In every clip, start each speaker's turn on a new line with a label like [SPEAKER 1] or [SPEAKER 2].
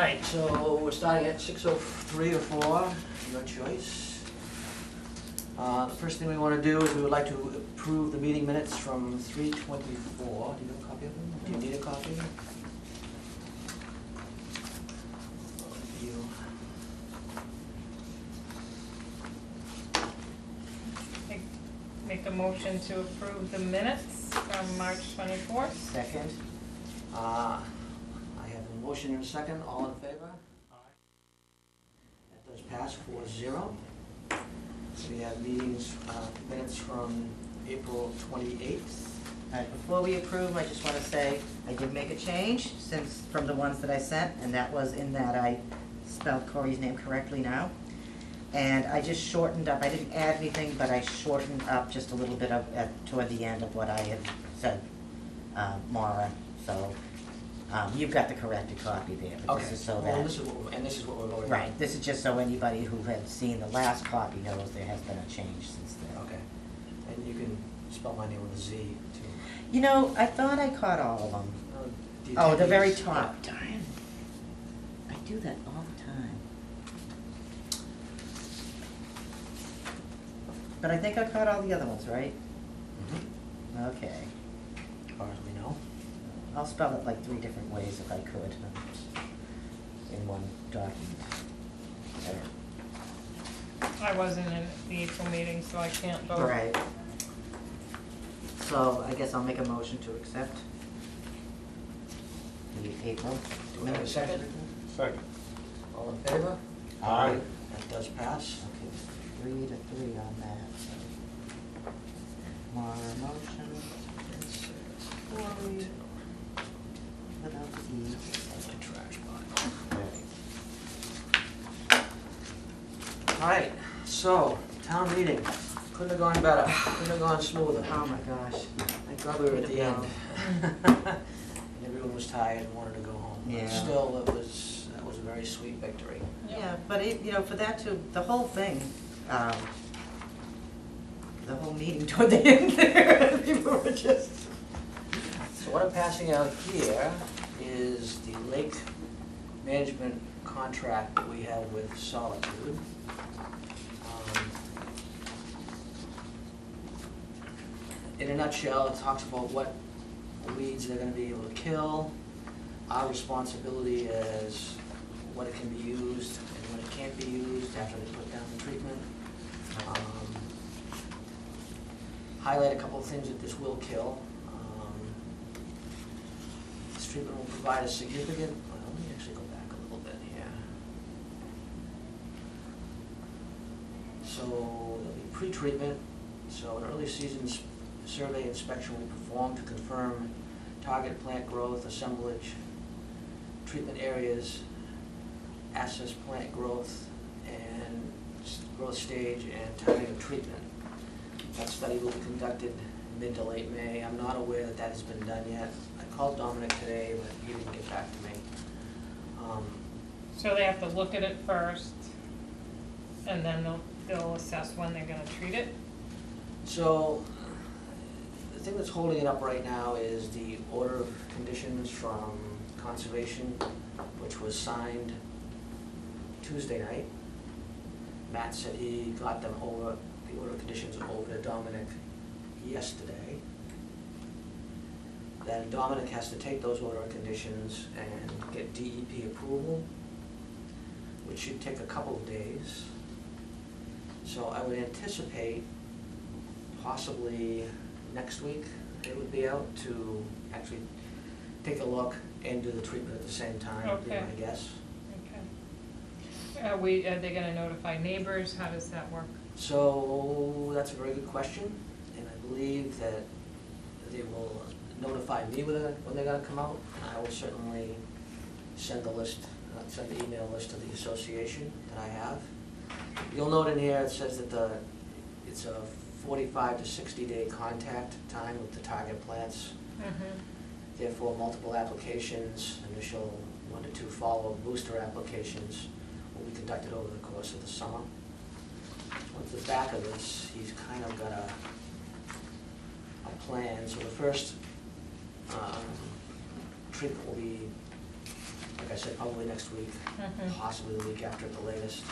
[SPEAKER 1] right, so we're starting at 6:03 or 4, your choice. The first thing we want to do is we would like to approve the meeting minutes from 3:24. Do you have a copy of them? Do you need a copy? You.
[SPEAKER 2] Make a motion to approve the minutes from March 24th.
[SPEAKER 1] Second. I have a motion and a second. All in favor? Aye. That does pass 4-0. We have meetings, minutes from April 28th.
[SPEAKER 3] All right, before we approve, I just want to say I did make a change from the ones that I sent, and that was in that I spelled Corey's name correctly now. And I just shortened up, I didn't add anything, but I shortened up just a little bit toward the end of what I had said, Maura. So you've got the corrected copy there. But
[SPEAKER 1] Okay.
[SPEAKER 3] This is so
[SPEAKER 1] Well,
[SPEAKER 3] that,
[SPEAKER 1] this is what we're voting on.
[SPEAKER 3] right, this is just so anybody who had seen the last copy knows there has been a change since then.
[SPEAKER 1] Okay. And you can spell my name with a Z, too.
[SPEAKER 3] You know, I thought I caught all of them.
[SPEAKER 1] Do you
[SPEAKER 3] Oh,
[SPEAKER 1] take
[SPEAKER 3] the very
[SPEAKER 1] these?
[SPEAKER 3] top. Darn. I do that all the time. But I think I caught all the other ones, right?
[SPEAKER 1] Mhm.
[SPEAKER 3] Okay.
[SPEAKER 1] As far as we know.
[SPEAKER 3] I'll spell it like 3 different ways if I could in one document. There.
[SPEAKER 2] I wasn't in the April meeting, so I can't vote.
[SPEAKER 3] Right. So I guess I'll make a motion to accept the April.
[SPEAKER 1] Do we have a second?
[SPEAKER 4] Second.
[SPEAKER 1] All in favor?
[SPEAKER 4] Aye.
[SPEAKER 1] That does pass.
[SPEAKER 3] Okay, 3-3 on that. So. More motion. Corey. Without the E.
[SPEAKER 1] That's my trash pile.
[SPEAKER 3] Right.
[SPEAKER 1] All right, so, town meeting. Couldn't have gone better. Couldn't have gone smoother.
[SPEAKER 3] Oh my gosh.
[SPEAKER 1] Thank God we were at the end. And everyone was tired and wanted to go home. But
[SPEAKER 3] Yeah.
[SPEAKER 1] still, that was a very sweet victory.
[SPEAKER 2] Yep.
[SPEAKER 3] Yeah, but it, for that to, the whole thing, the whole meeting toward the end there, people were just.
[SPEAKER 1] So what I'm passing out here is the lake management contract that we have with Solitude. In a nutshell, it talks about what weeds they're gonna be able to kill, our responsibility as what it can be used and when it can't be used after they put down the treatment. Highlight a couple of things that this will kill. This treatment will provide a significant, well, let me actually go back a little bit here. So there'll be pre-treatment, so an early season survey inspection will be performed to confirm target plant growth, assemblage, treatment areas, assess plant growth and growth stage and timing of treatment. That study will be conducted mid to late May. I'm not aware that that has been done yet. I called Dominic today, but he didn't get back to me.
[SPEAKER 2] So they have to look at it first, and then they'll assess when they're gonna treat it?
[SPEAKER 1] So, the thing that's holding it up right now is the order of conditions from Conservation, which was signed Tuesday night. Matt said he got them over, the order of conditions over to Dominic yesterday. Then Dominic has to take those order of conditions and get DEP approval, which should take a couple of days. So I would anticipate possibly next week they would be out to actually take a look and do the treatment at the same time, would be
[SPEAKER 2] Okay.
[SPEAKER 1] my guess.
[SPEAKER 2] Okay. Are they gonna notify neighbors? How does that work?
[SPEAKER 1] So that's a very good question, and I believe that they will notify me when they're gonna come out. I will certainly send the list, send the email list to the association that I have. You'll note in here, it says that it's a 45 to 60 day contact time with the target plants.
[SPEAKER 2] Mm-hmm.
[SPEAKER 1] Therefore, multiple applications, initial 1 to 2 follow-up booster applications will be conducted over the course of the summer. Towards the back of this, he's kind of got a plan. So the first treatment will be like I said, probably next week,
[SPEAKER 2] Mhm.
[SPEAKER 1] possibly the week after at the latest.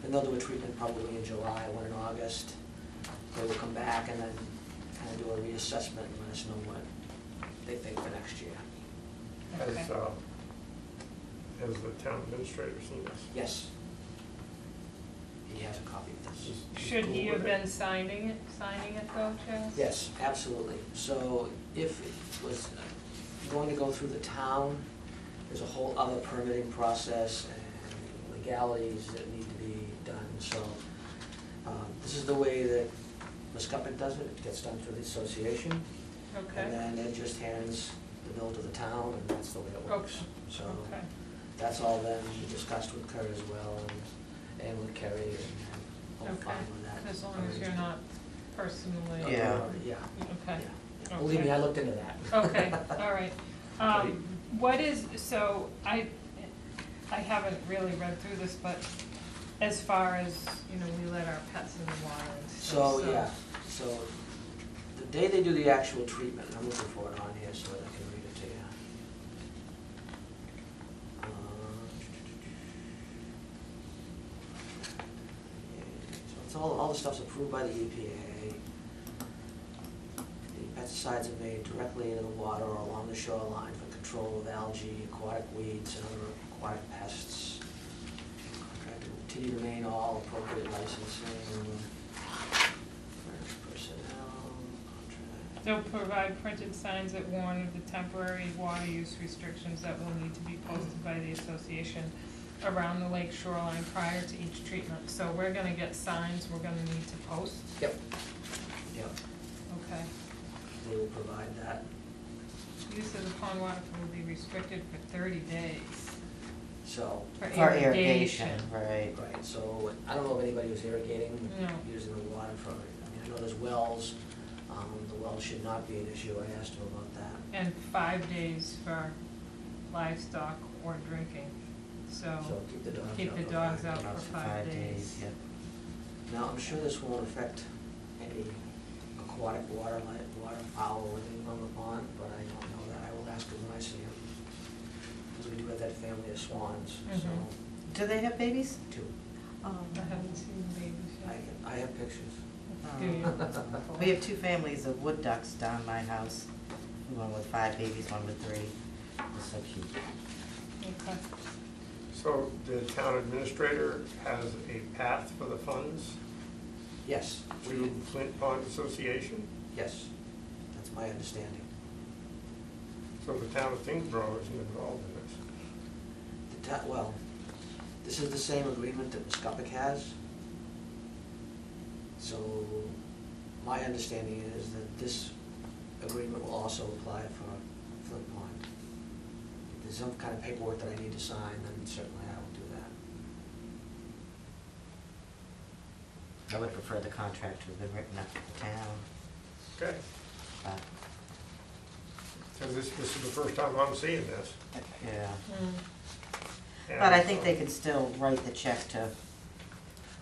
[SPEAKER 1] And they'll do a treatment probably in July, one in August. They will come back and then kind of do a reassessment and let us know what they think for next year.
[SPEAKER 2] Okay.
[SPEAKER 4] Has the town administrator seen this?
[SPEAKER 1] Yes. He has a copy of this.
[SPEAKER 4] He's
[SPEAKER 2] Should
[SPEAKER 4] cool
[SPEAKER 2] he
[SPEAKER 4] with
[SPEAKER 2] have
[SPEAKER 4] it?
[SPEAKER 2] been signing it though, Chaz?
[SPEAKER 1] Yes, absolutely. So if it was going to go through the town, there's a whole other permitting process and legalities that need to be done. So this is the way that Muscattuck does it. It gets done through the association.
[SPEAKER 2] Okay.
[SPEAKER 1] And then it just hands the bill to the town, and that's the way it works.
[SPEAKER 2] Okay.
[SPEAKER 1] So
[SPEAKER 2] Okay.
[SPEAKER 1] that's all then discussed with Kurt as well, and with Kerry, and all
[SPEAKER 2] Okay.
[SPEAKER 1] fine with that.
[SPEAKER 2] As long as you're not personally.
[SPEAKER 3] Yeah.
[SPEAKER 1] Yeah.
[SPEAKER 2] Okay.
[SPEAKER 1] Yeah. Believe me, I looked into that.
[SPEAKER 2] Okay, all right. What is, so I haven't really read through this, but as far as, we let our pets in the water and stuff.
[SPEAKER 1] So, yeah, so the day they do the actual treatment, I'm looking for it on here so that I can read it to you. So it's all the stuff's approved by the EPA. The pesticides are made directly into the water or along the shoreline for control of algae, aquatic weeds, and other aquatic pests. Contractor will continue to maintain all appropriate licensing. Personnel, contract.
[SPEAKER 2] They'll provide printed signs that warn of the temporary water use restrictions that will need to be posted by the association around the lake shoreline prior to each treatment. So we're gonna get signs we're gonna need to post?
[SPEAKER 1] Yep. Yep,
[SPEAKER 2] Okay.
[SPEAKER 1] they will provide that.
[SPEAKER 2] Use of the pond water will be restricted for 30 days
[SPEAKER 1] So,
[SPEAKER 2] for
[SPEAKER 3] For
[SPEAKER 2] irrigation.
[SPEAKER 3] right.
[SPEAKER 1] right, so I don't know if anybody was irrigating,
[SPEAKER 2] No.
[SPEAKER 1] using the water for, I know there's wells. The wells should not be an issue. I asked him about that.
[SPEAKER 2] And 5 days for livestock or drinking. So
[SPEAKER 1] So keep the dogs out.
[SPEAKER 2] keep the
[SPEAKER 1] for
[SPEAKER 2] dogs
[SPEAKER 1] 5
[SPEAKER 2] out
[SPEAKER 1] days.
[SPEAKER 2] for 5 days.
[SPEAKER 3] Yep.
[SPEAKER 1] Now, I'm sure this won't affect any aquatic water, like waterfowl living on the pond, but I don't know that. I will ask him when I see him. Because we do have that family of swans, so,
[SPEAKER 2] Mhm.
[SPEAKER 3] Do they have babies?
[SPEAKER 1] 2.
[SPEAKER 3] Oh.
[SPEAKER 2] I haven't seen the babies yet.
[SPEAKER 1] I have pictures.
[SPEAKER 2] Do you?
[SPEAKER 3] We have 2 families of wood ducks down my house, one with 5 babies, one with 3. It's so cute.
[SPEAKER 2] Okay.
[SPEAKER 4] So the town administrator has a path for the funds
[SPEAKER 1] Yes,
[SPEAKER 4] to Flint Pond Association?
[SPEAKER 1] yes, that's my understanding.
[SPEAKER 4] So the town of Tingsboro isn't involved in this?
[SPEAKER 1] Well, this is the same agreement that Muscattuck has. So my understanding is that this agreement will also apply for Flint Pond. If there's some kind of paperwork that I need to sign, then certainly I will do that.
[SPEAKER 3] I would prefer the contract to have been written up for the town,
[SPEAKER 4] Okay,
[SPEAKER 3] but,
[SPEAKER 4] because this is the first time I'm seeing this.
[SPEAKER 3] yeah.
[SPEAKER 2] Mm.
[SPEAKER 4] And,
[SPEAKER 3] But I think they can still write the check to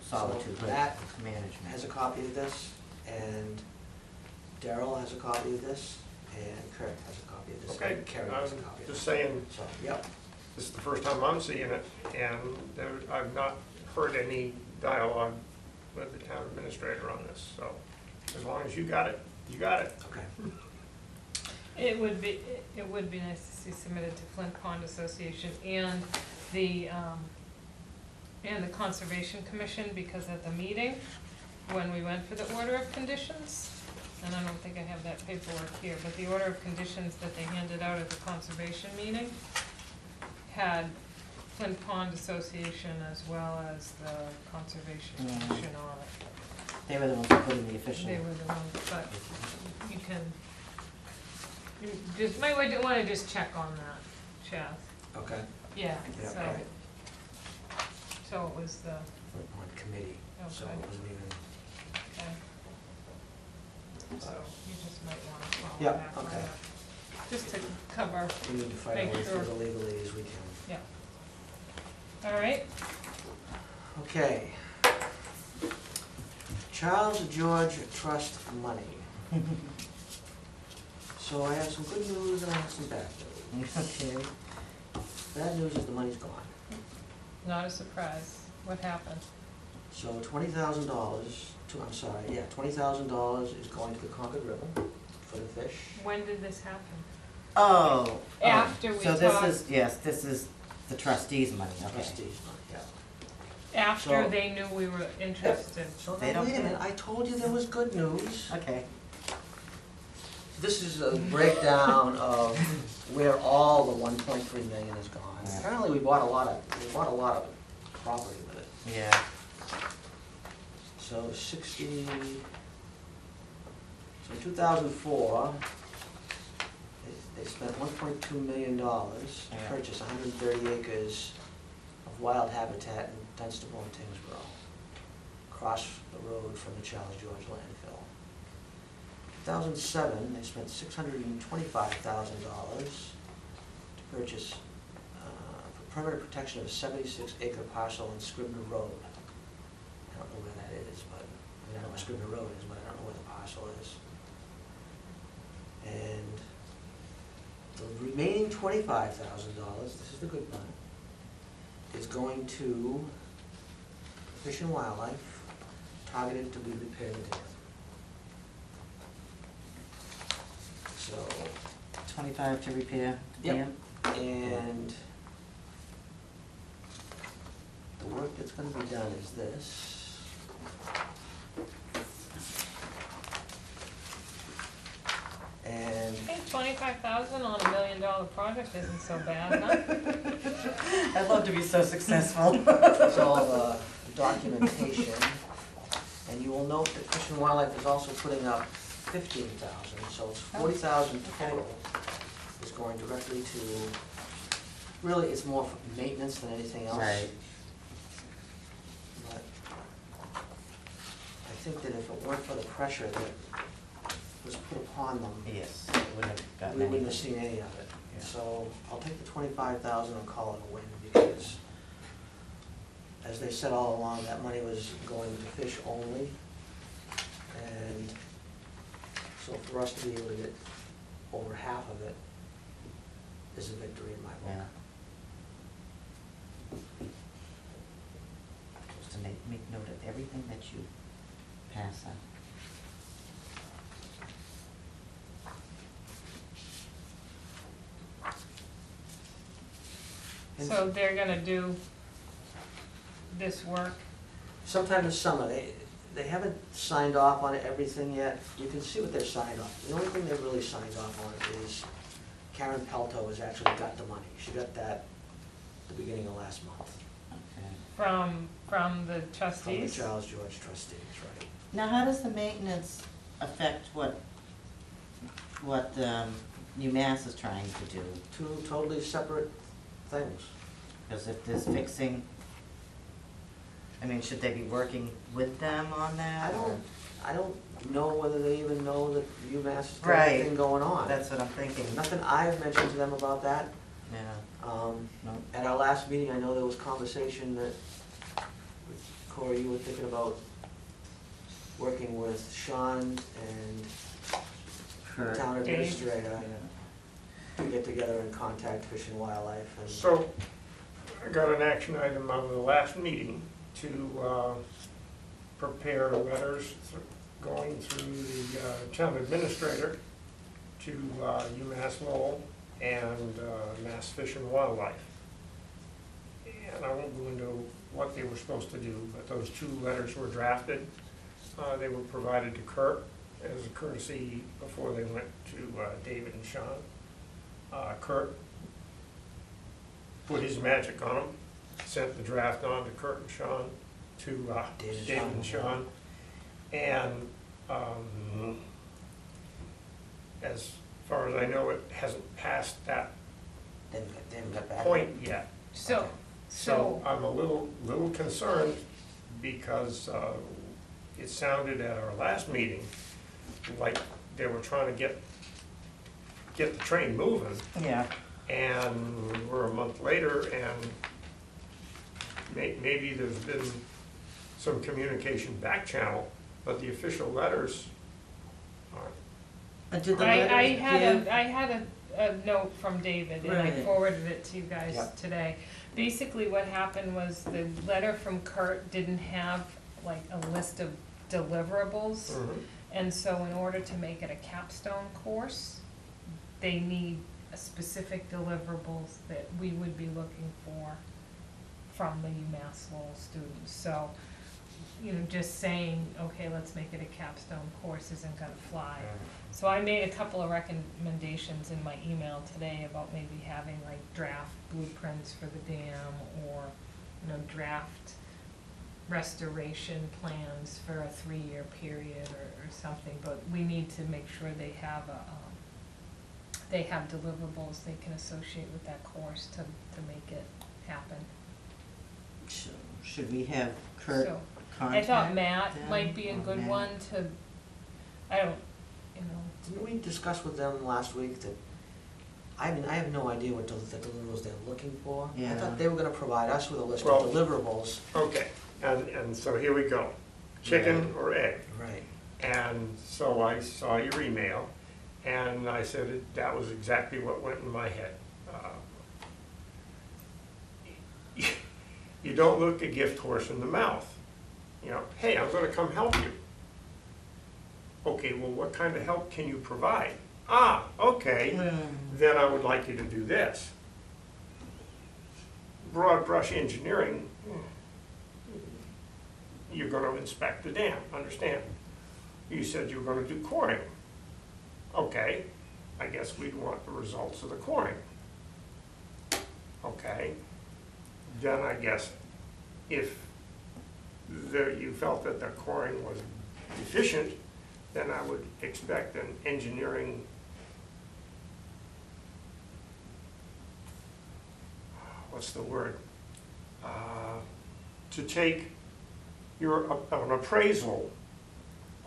[SPEAKER 1] So
[SPEAKER 3] Solitude
[SPEAKER 1] that
[SPEAKER 3] Management.
[SPEAKER 1] has a copy of this, and Daryl has a copy of this, and Kurt has a copy of this,
[SPEAKER 4] Okay,
[SPEAKER 1] and Kerry has a
[SPEAKER 4] I'm
[SPEAKER 1] copy of this.
[SPEAKER 4] just saying,
[SPEAKER 1] So, yep,
[SPEAKER 4] this is the first time I'm seeing it, and I've not heard any dialogue with the town administrator on this, so as long as you got it, you got it.
[SPEAKER 1] okay.
[SPEAKER 2] It would be nice to see submitted to Flint Pond Association and the Conservation Commission, because at the meeting, when we went for the order of conditions, and I don't think I have that paperwork here, but the order of conditions that they handed out at the conservation meeting had Flint Pond Association as well as the Conservation
[SPEAKER 3] Mm.
[SPEAKER 2] Commission on it.
[SPEAKER 3] They were the ones who put in the official.
[SPEAKER 2] They were the ones, but you can, you just, might want to just check on that, Chaz.
[SPEAKER 1] Okay,
[SPEAKER 2] Yeah,
[SPEAKER 1] yeah,
[SPEAKER 2] so,
[SPEAKER 1] okay.
[SPEAKER 2] so it was the,
[SPEAKER 1] Flint Pond Committee, so
[SPEAKER 2] Okay.
[SPEAKER 1] it wasn't even,
[SPEAKER 2] okay. So you just might want to follow
[SPEAKER 1] Yeah,
[SPEAKER 2] back on
[SPEAKER 1] okay.
[SPEAKER 2] that. Just to cover,
[SPEAKER 1] we need to find
[SPEAKER 2] Make
[SPEAKER 1] a way through
[SPEAKER 2] sure.
[SPEAKER 1] the legalese as we can.
[SPEAKER 2] yeah. All right,
[SPEAKER 1] Okay. Charles George Trust money. So I have some good news and I have some bad news.
[SPEAKER 3] Okay.
[SPEAKER 1] bad news is the money's gone.
[SPEAKER 2] Not a surprise. What happened?
[SPEAKER 1] So $20,000, $20,000 is going to the Concord River for the fish.
[SPEAKER 2] When did this happen?
[SPEAKER 3] Oh.
[SPEAKER 2] After we
[SPEAKER 3] So this
[SPEAKER 2] talked-
[SPEAKER 3] is, yes, this is the trustees' money, okay.
[SPEAKER 1] Trustees money, yeah.
[SPEAKER 2] After
[SPEAKER 1] So-
[SPEAKER 2] they knew we were interested.
[SPEAKER 1] So
[SPEAKER 3] They
[SPEAKER 1] now,
[SPEAKER 3] don't
[SPEAKER 1] wait a
[SPEAKER 3] care.
[SPEAKER 1] minute, I told you there was good news.
[SPEAKER 3] Okay.
[SPEAKER 1] This is a breakdown of where all the 1.3 million is gone.
[SPEAKER 3] Yeah.
[SPEAKER 1] Apparently, we bought a lot of property with it.
[SPEAKER 3] Yeah.
[SPEAKER 1] So in 2004, they spent $1.2 million to
[SPEAKER 3] Yeah.
[SPEAKER 1] purchase 130 acres of wild habitat in Dunstable and Tingsboro, across the road from the Charles George landfill. 2007, they spent $625,000 to purchase for permanent protection of a 76-acre parcel on Scribner Road. I don't know where that is, but, I mean, I know where Scribner Road is, but I don't know where the parcel is. And the remaining $25,000, this is the good part, is going to Fish and Wildlife, targeted to be repaired dam. So,
[SPEAKER 3] 25 to repair the
[SPEAKER 1] Yep.
[SPEAKER 3] dam?
[SPEAKER 1] and the work that's gonna be done is this. And
[SPEAKER 2] I think 25,000 on $1 million project isn't so bad, huh?
[SPEAKER 3] I'd love to be so successful.
[SPEAKER 1] it's all the documentation. And you will note that Fish and Wildlife is also putting up 15,000, so it's 40,000 total is going directly to, really, it's more for maintenance than anything else.
[SPEAKER 3] Right.
[SPEAKER 1] But I think that if it weren't for the pressure that was put upon them,
[SPEAKER 3] Yes, I wouldn't have gotten
[SPEAKER 1] we wouldn't have
[SPEAKER 3] anything.
[SPEAKER 1] seen any of it.
[SPEAKER 3] Yeah.
[SPEAKER 1] So I'll take the 25,000 and call it a win, because as they said all along, that money was going to fish only. And so for us to be able to get over half of it is a victory in my
[SPEAKER 3] Yeah.
[SPEAKER 1] book.
[SPEAKER 3] Just to make note of everything that you pass on.
[SPEAKER 1] And
[SPEAKER 2] So they're gonna do this work.
[SPEAKER 1] sometime this summer, they haven't signed off on everything yet. You can see what they're signed off. The only thing they've really signed off on is Karen Pelto has actually got the money. She got that at the beginning of last month
[SPEAKER 3] Okay.
[SPEAKER 2] From the
[SPEAKER 1] from the
[SPEAKER 2] trustees?
[SPEAKER 1] Charles George trustees, right?
[SPEAKER 3] Now, how does the maintenance affect what UMass is trying to do?
[SPEAKER 1] Two totally separate things.
[SPEAKER 3] Because if there's fixing, I mean, should they be working with them on that? or-
[SPEAKER 1] I don't know whether they even know that UMass has got
[SPEAKER 3] Right.
[SPEAKER 1] anything going on.
[SPEAKER 3] That's what I'm thinking.
[SPEAKER 1] Nothing I've mentioned to them about that.
[SPEAKER 3] Yeah, no,
[SPEAKER 1] At our last meeting, I know there was conversation that, Corey, you were thinking about working with Sean and the
[SPEAKER 3] Kurt.
[SPEAKER 1] town
[SPEAKER 2] Dave.
[SPEAKER 1] administrator
[SPEAKER 3] Yeah.
[SPEAKER 1] to get together and contact Fish and Wildlife. And
[SPEAKER 4] So, I got an action item on the last meeting to prepare letters going through the town administrator to UMass Lowell and Mass Fish and Wildlife. And I won't go into what they were supposed to do, but those two letters were drafted. They were provided to Kurt as a courtesy before they went to David and Sean. Kurt put his magic on them, sent the draft on to Kurt and Sean, to
[SPEAKER 1] David
[SPEAKER 4] David
[SPEAKER 1] and
[SPEAKER 4] and Sean. And as far as I know, it hasn't passed that
[SPEAKER 1] they haven't got back.
[SPEAKER 4] point yet.
[SPEAKER 2] So,
[SPEAKER 1] Okay.
[SPEAKER 4] So I'm a little concerned because it sounded at our last meeting like they were trying to get the train moving.
[SPEAKER 3] Yeah,
[SPEAKER 4] And we're a month later and maybe there's been some communication back channel, but the official letters aren't.
[SPEAKER 3] and did the
[SPEAKER 2] I
[SPEAKER 3] letters
[SPEAKER 2] had
[SPEAKER 3] give?
[SPEAKER 2] I had a note from David, and I
[SPEAKER 3] Right.
[SPEAKER 2] forwarded it to you guys
[SPEAKER 1] Yep.
[SPEAKER 2] today. Basically, what happened was the letter from Kurt didn't have like a list of deliverables.
[SPEAKER 4] Mhm.
[SPEAKER 2] And so in order to make it a capstone course, they need a specific deliverables that we would be looking for from the UMass Lowell students. So, you know, just saying, okay, let's make it a capstone course isn't gonna fly. So I made a couple of recommendations in my email today about maybe having like draft blueprints for the dam, or, you know, draft restoration plans for a 3-year period or something, but we need to make sure they have they have deliverables they can associate with that course to make it happen.
[SPEAKER 3] So, should we have Kurt
[SPEAKER 2] So,
[SPEAKER 3] contact
[SPEAKER 2] I thought Matt
[SPEAKER 3] them,
[SPEAKER 2] might be a
[SPEAKER 3] or
[SPEAKER 2] good
[SPEAKER 3] Matt?
[SPEAKER 2] one to, I don't, you know,
[SPEAKER 1] Didn't we discuss with them last week that, I mean, I have no idea what the deliverables they're looking for. I
[SPEAKER 3] Yeah.
[SPEAKER 1] thought they were gonna provide us with a list
[SPEAKER 4] Well-
[SPEAKER 1] of deliverables.
[SPEAKER 4] Okay, and so here we go. Chicken or egg?
[SPEAKER 1] Right.
[SPEAKER 4] And so I saw your email, and I said that was exactly what went in my head. You don't look a gift horse in the mouth. You know, hey, I'm gonna come help you. Okay, well, what kind of help can you provide? Ah, okay, then I would like you to do this. Broad brush engineering, you're gonna inspect the dam, understand? You said you were gonna do coring. Okay, I guess we'd want the results of the coring. Okay, then I guess if you felt that the coring was deficient, then I would expect an engineering, what's the word? To take an appraisal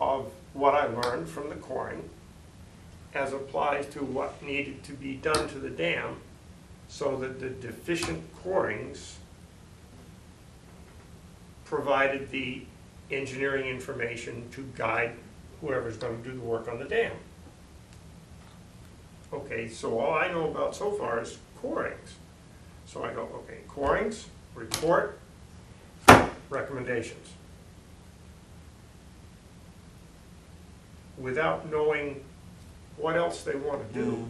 [SPEAKER 4] of what I learned from the coring as applies to what needed to be done to the dam, so that the deficient corings provided the engineering information to guide whoever's gonna do the work on the dam. Okay, so all I know about so far is corings. So I go, okay, corings, report, recommendations. Without knowing what else they wanna do,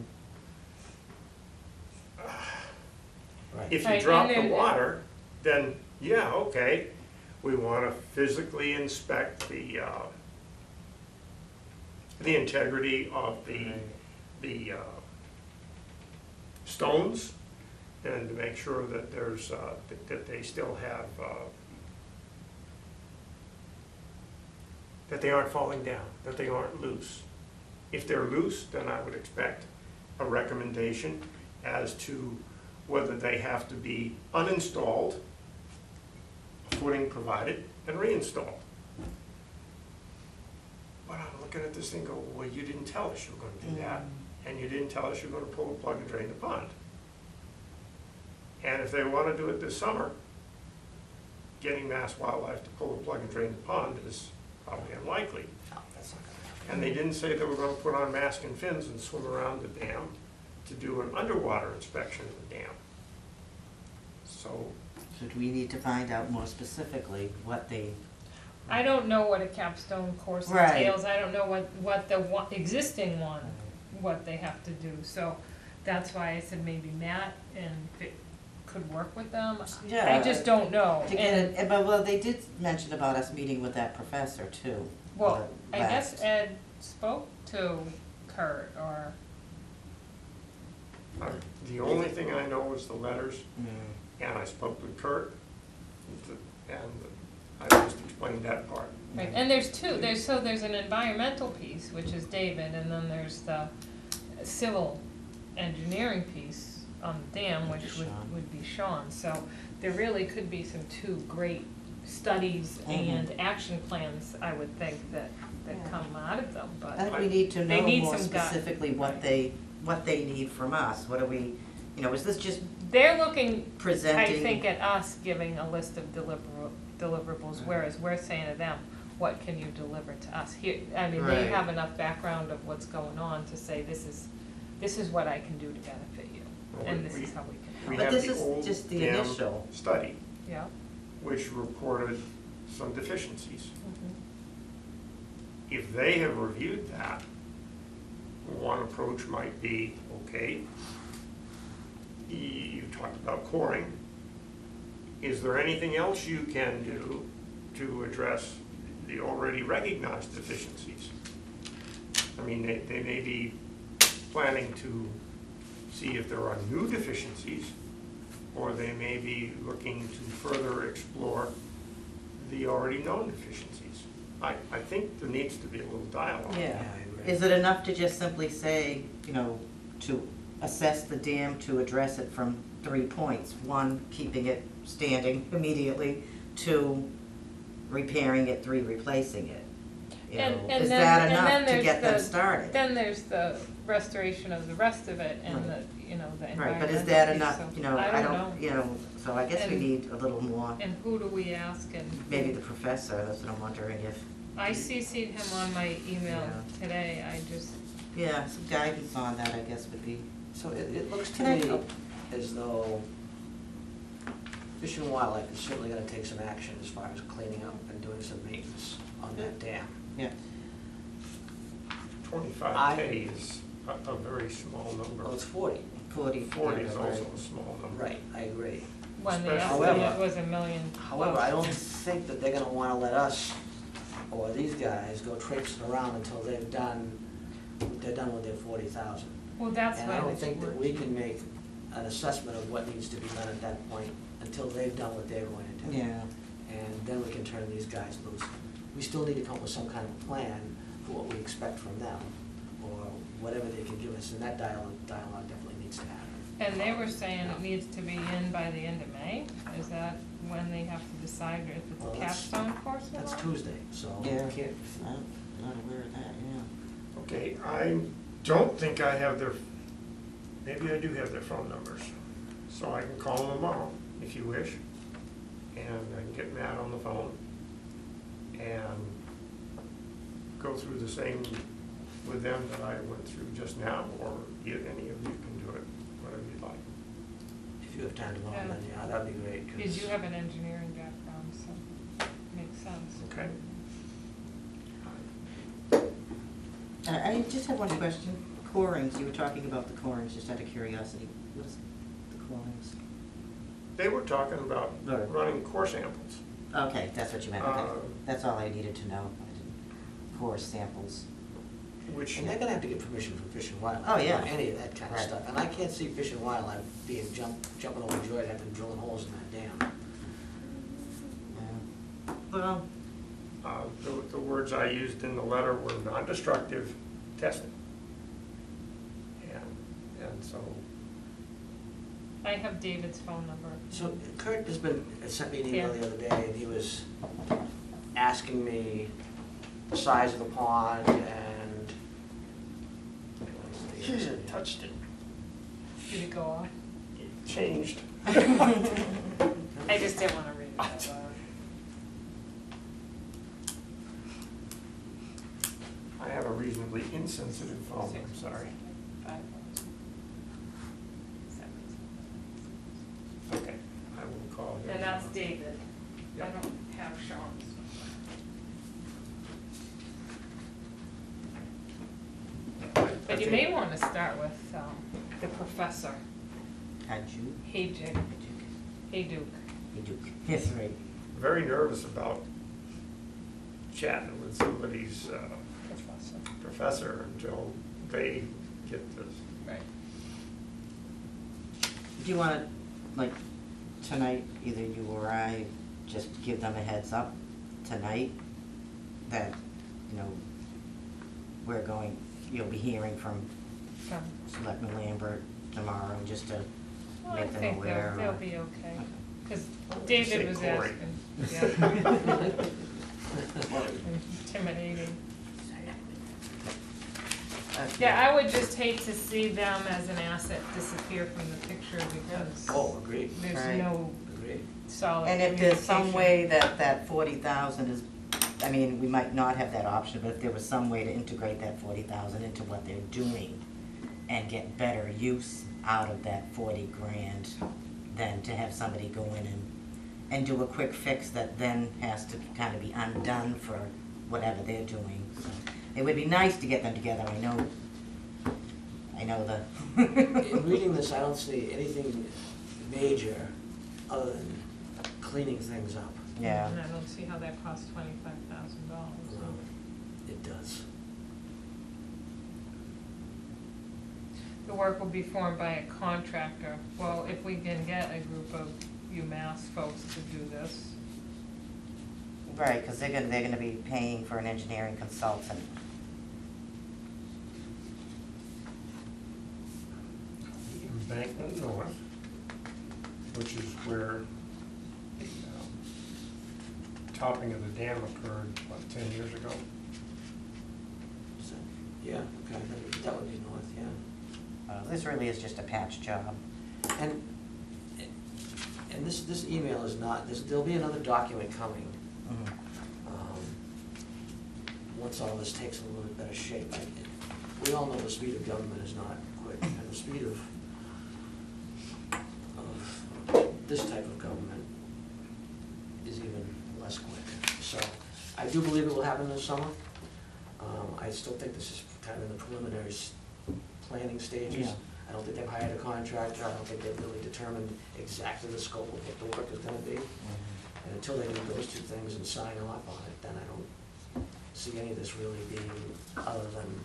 [SPEAKER 1] Right.
[SPEAKER 4] if you
[SPEAKER 2] Right,
[SPEAKER 4] drop
[SPEAKER 2] and
[SPEAKER 4] the
[SPEAKER 2] then-
[SPEAKER 4] water, then, yeah, okay, we wanna physically inspect the integrity of the stones, and to make sure that there's, that they still have, that they aren't falling down, that they aren't loose. If they're loose, then I would expect a recommendation as to whether they have to be uninstalled, footing provided, and reinstalled. But I'm looking at this thing and go, well, you didn't tell us you were gonna do that, and you didn't tell us you were gonna pull the plug and drain the pond. And if they wanna do it this summer, getting Mass Wildlife to pull the plug and drain the pond is probably unlikely.
[SPEAKER 1] No, that's not gonna happen.
[SPEAKER 4] And they didn't say they were gonna put on mask and fins and swim around the dam to do an underwater inspection of the dam. So,
[SPEAKER 3] So do we need to find out more specifically what they,
[SPEAKER 2] I don't know what a capstone course
[SPEAKER 3] Right.
[SPEAKER 2] entails, I don't know what the existing one, what they have to do, so that's why I said maybe Matt and if it could work with them.
[SPEAKER 3] Yeah.
[SPEAKER 2] I just don't know.
[SPEAKER 3] to get it, but, well, they did mention about us meeting with that professor too.
[SPEAKER 2] Well, I guess
[SPEAKER 3] last-
[SPEAKER 2] Ed spoke to Kurt, or,
[SPEAKER 4] the only thing I know is the letters,
[SPEAKER 3] Mm.
[SPEAKER 4] and I spoke with Kurt, and I just explained that part.
[SPEAKER 2] right, and there's two, there's an environmental piece, which is David, and then there's the civil engineering piece on the dam, which
[SPEAKER 3] Sean.
[SPEAKER 2] would be Sean, so there really could be some two great studies
[SPEAKER 3] Mhm.
[SPEAKER 2] and action plans, I would think, that
[SPEAKER 3] Yeah.
[SPEAKER 2] come out of them,
[SPEAKER 3] I
[SPEAKER 2] but,
[SPEAKER 3] think we need to
[SPEAKER 2] They
[SPEAKER 3] know
[SPEAKER 2] need
[SPEAKER 3] more
[SPEAKER 2] some guide.
[SPEAKER 3] specifically what they need from us. What are we, you know, is this just
[SPEAKER 2] they're looking,
[SPEAKER 3] presenting?
[SPEAKER 2] I think, at us giving a list of deliverables, whereas we're saying to them, what can you deliver to us? Here, I mean, they
[SPEAKER 3] Right.
[SPEAKER 2] have enough background of what's going on to say this is this is what I can do to benefit you, and this is how we
[SPEAKER 4] We
[SPEAKER 2] can
[SPEAKER 3] But
[SPEAKER 2] help.
[SPEAKER 4] have
[SPEAKER 3] this
[SPEAKER 4] the
[SPEAKER 3] is
[SPEAKER 4] old
[SPEAKER 3] just the
[SPEAKER 4] dam
[SPEAKER 3] initial.
[SPEAKER 4] study,
[SPEAKER 2] Yeah.
[SPEAKER 4] which reported some deficiencies.
[SPEAKER 2] Mhm.
[SPEAKER 4] If they have reviewed that, one approach might be, okay, you talked about coring. Is there anything else you can do to address the already recognized deficiencies? I mean, they may be planning to see if there are new deficiencies, or they may be looking to further explore the already known deficiencies. I think there needs to be a little dialogue.
[SPEAKER 3] Yeah.
[SPEAKER 1] Yeah, I agree.
[SPEAKER 3] Is it enough to just simply say, to assess the dam, to address it from 3 points? 1, keeping it standing immediately, 2, repairing it, 3, replacing it.
[SPEAKER 2] And
[SPEAKER 3] Is
[SPEAKER 2] then-
[SPEAKER 3] that
[SPEAKER 2] and then
[SPEAKER 3] enough to
[SPEAKER 2] there's
[SPEAKER 3] get them
[SPEAKER 2] the-
[SPEAKER 3] started?
[SPEAKER 2] Then there's the restoration of the rest of it and the,
[SPEAKER 3] Right.
[SPEAKER 2] the environmental.
[SPEAKER 3] Right, but is that
[SPEAKER 2] piece,
[SPEAKER 3] enough,
[SPEAKER 2] so
[SPEAKER 3] I don't, so I guess we
[SPEAKER 2] And-
[SPEAKER 3] need a little more,
[SPEAKER 2] And who do we ask, and?
[SPEAKER 3] maybe the professor, that's what I'm wondering if,
[SPEAKER 2] I CC'd him on my email
[SPEAKER 3] Yeah.
[SPEAKER 2] today, I just,
[SPEAKER 3] yeah, some guidance on that, I guess, would be.
[SPEAKER 1] So it looks to
[SPEAKER 3] Can I-
[SPEAKER 1] me as though Fish and Wildlife is certainly gonna take some action as far as cleaning up and doing some maintenance on that dam.
[SPEAKER 3] Yeah.
[SPEAKER 4] 25K is a very small number.
[SPEAKER 1] Well, it's 40.
[SPEAKER 3] 40.
[SPEAKER 4] 40 is
[SPEAKER 3] yeah,
[SPEAKER 4] also
[SPEAKER 3] right.
[SPEAKER 4] a small number.
[SPEAKER 1] Right, I agree.
[SPEAKER 2] when the
[SPEAKER 4] Especially-
[SPEAKER 2] estimate
[SPEAKER 1] However-
[SPEAKER 2] was $1 million.
[SPEAKER 1] However, I don't think that they're gonna wanna let us, or these guys, go traipsing around until they're done with their 40,000.
[SPEAKER 2] Well, that's
[SPEAKER 1] And
[SPEAKER 2] why
[SPEAKER 1] I don't
[SPEAKER 2] this
[SPEAKER 1] think that
[SPEAKER 2] works.
[SPEAKER 1] we can make an assessment of what needs to be done at that point until they've done what they're going to do.
[SPEAKER 3] Yeah,
[SPEAKER 1] And then we can turn these guys loose. We still need to come up with some kind of plan for what we expect from them, or whatever they can give us, and that dialogue definitely needs to happen.
[SPEAKER 2] And they were saying it needs to be in by the end of May, is that when they have to decide if it's
[SPEAKER 1] Well,
[SPEAKER 2] a
[SPEAKER 1] that's-
[SPEAKER 2] capstone course or not?
[SPEAKER 1] That's Tuesday, so we
[SPEAKER 3] yeah,
[SPEAKER 1] can't,
[SPEAKER 3] I'm not aware of that, yeah.
[SPEAKER 4] Okay, I don't think I have their, maybe I do have their phone numbers, so I can call them tomorrow if you wish, and I can get Matt on the phone and go through the same with them that I went through just now, or any of you can do it, whatever you'd like.
[SPEAKER 1] if you have time tomorrow,
[SPEAKER 2] Yeah.
[SPEAKER 1] then yeah, that'd be great. 'cause-
[SPEAKER 2] Because you have an engineering background, so makes sense.
[SPEAKER 4] Okay.
[SPEAKER 3] I just have one question. Corings, you were talking about the corings, just out of curiosity. What is the corings?
[SPEAKER 4] They were talking about
[SPEAKER 3] Right.
[SPEAKER 4] running core samples.
[SPEAKER 3] Okay, that's what you meant, okay.
[SPEAKER 4] Uh,
[SPEAKER 3] That's all I needed to know. I didn't- Core samples.
[SPEAKER 4] Which,
[SPEAKER 1] And they're gonna have to get permission from Fish and Wildlife.
[SPEAKER 3] Oh, yeah.
[SPEAKER 1] for Any of that kind of
[SPEAKER 3] Right.
[SPEAKER 1] stuff. And I can't see Fish and Wildlife being jumping overjoyed having drilling holes in that dam.
[SPEAKER 3] Yeah. Well,
[SPEAKER 4] the words I used in the letter were non-destructive testing. And so,
[SPEAKER 2] I have David's phone number.
[SPEAKER 1] So Kurt sent me an email
[SPEAKER 2] Yeah.
[SPEAKER 1] the other day, and he was asking me the size of the pond and.
[SPEAKER 4] touched it,
[SPEAKER 2] Did it go off?
[SPEAKER 4] it changed.
[SPEAKER 2] I just didn't want to read it out loud.
[SPEAKER 4] I have a reasonably insensitive phone, I'm sorry.
[SPEAKER 2] 5,
[SPEAKER 4] Okay, I will call him.
[SPEAKER 2] And that's David. I
[SPEAKER 4] Yep.
[SPEAKER 2] don't have Sean's. But you may want to start with the professor,
[SPEAKER 3] Haju?
[SPEAKER 2] Hey Duke. Hey Duke.
[SPEAKER 3] Hey, Duke. Yes, right.
[SPEAKER 4] Very nervous about chatting with somebody's
[SPEAKER 2] Professor.
[SPEAKER 4] professor until they get this.
[SPEAKER 2] Right.
[SPEAKER 3] Do you want to, like, tonight, either you or I, just give them a heads up tonight that, we're going, you'll be hearing from
[SPEAKER 2] From,
[SPEAKER 3] Selectman Lambert tomorrow, just to
[SPEAKER 2] well, I
[SPEAKER 3] make them
[SPEAKER 2] think
[SPEAKER 3] aware?
[SPEAKER 2] they'll
[SPEAKER 3] or-
[SPEAKER 2] be okay.
[SPEAKER 3] Okay.
[SPEAKER 2] Because
[SPEAKER 4] Say
[SPEAKER 2] David was
[SPEAKER 4] Cory.
[SPEAKER 2] asking. Yeah. Intimidating.
[SPEAKER 3] Okay.
[SPEAKER 2] Yeah, I would just hate to see them as an asset disappear from the picture because
[SPEAKER 1] Oh, agreed,
[SPEAKER 2] there's
[SPEAKER 3] Right.
[SPEAKER 2] no
[SPEAKER 1] agreed.
[SPEAKER 2] solid
[SPEAKER 3] And if there's some
[SPEAKER 2] communication.
[SPEAKER 3] way that 40,000 is, I mean, we might not have that option, but if there was some way to integrate that 40,000 into what they're doing, and get better use out of that 40 grand than to have somebody go in and do a quick fix that then has to kind of be undone for whatever they're doing. So it would be nice to get them together, I know the.
[SPEAKER 1] In reading this, I don't see anything major other than cleaning things up.
[SPEAKER 3] Yeah.
[SPEAKER 2] And I don't see how that costs $25,000.
[SPEAKER 1] Well, it does.
[SPEAKER 2] The work will be formed by a contractor. Well, if we can get a group of UMass folks to do this.
[SPEAKER 3] Right, because they're gonna be paying for an engineering consultant.
[SPEAKER 4] The embankment north, which is where the topping of the dam occurred, what, 10 years ago?
[SPEAKER 1] So, yeah, okay, that would be north, yeah.
[SPEAKER 3] This really is just a patch job.
[SPEAKER 1] And this email is not, there'll be another document coming,
[SPEAKER 3] Mhm.
[SPEAKER 1] once all this takes a little bit better shape. We all know the speed of government is not quick, and the speed of this type of government is even less quick. So, I do believe it will happen this summer. I still think this is kind of in the preliminary planning stages.
[SPEAKER 3] Yeah.
[SPEAKER 1] I don't think they've hired a contractor, I don't think they've really determined exactly the scope of what the work is gonna be. And until they do those two things and sign off on it, then I don't see any of this really being other than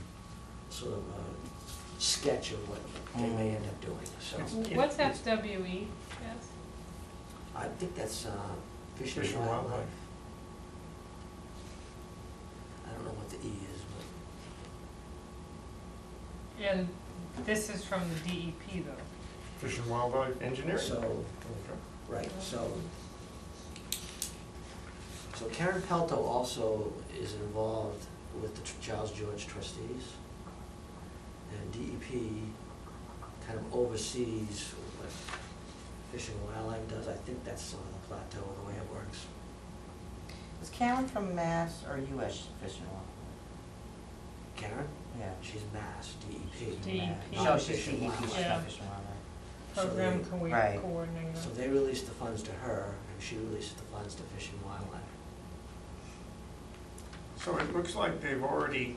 [SPEAKER 1] sort of a sketch of what they may end up doing, so.
[SPEAKER 2] What's FWE, yes?
[SPEAKER 1] I think that's Fish
[SPEAKER 4] Fish
[SPEAKER 1] and
[SPEAKER 4] and
[SPEAKER 1] Wildlife.
[SPEAKER 4] Wildlife.
[SPEAKER 1] I don't know what the E is, but.
[SPEAKER 2] And this is from the DEP though.
[SPEAKER 4] Fish and Wildlife Engineering?
[SPEAKER 1] So,
[SPEAKER 4] Okay.
[SPEAKER 1] right, so Karen Pelto also is involved with the Charles George trustees. And DEP kind of oversees what Fish and Wildlife does. I think that's on the plateau, the way it works.
[SPEAKER 3] Is Karen from Mass or US Fish and Wildlife?
[SPEAKER 1] Karen?
[SPEAKER 3] Yeah.
[SPEAKER 1] She's Mass, DEP.
[SPEAKER 2] DEP.
[SPEAKER 3] No, she's
[SPEAKER 1] Fish and
[SPEAKER 3] DEP,
[SPEAKER 1] Wildlife.
[SPEAKER 3] she's
[SPEAKER 2] Yeah.
[SPEAKER 3] not Fish and Wildlife.
[SPEAKER 1] So
[SPEAKER 2] Program
[SPEAKER 1] they-
[SPEAKER 3] Right.
[SPEAKER 2] coordinator.
[SPEAKER 1] So they released the funds to her, and she released the funds to Fish and Wildlife.
[SPEAKER 4] So it looks like they've already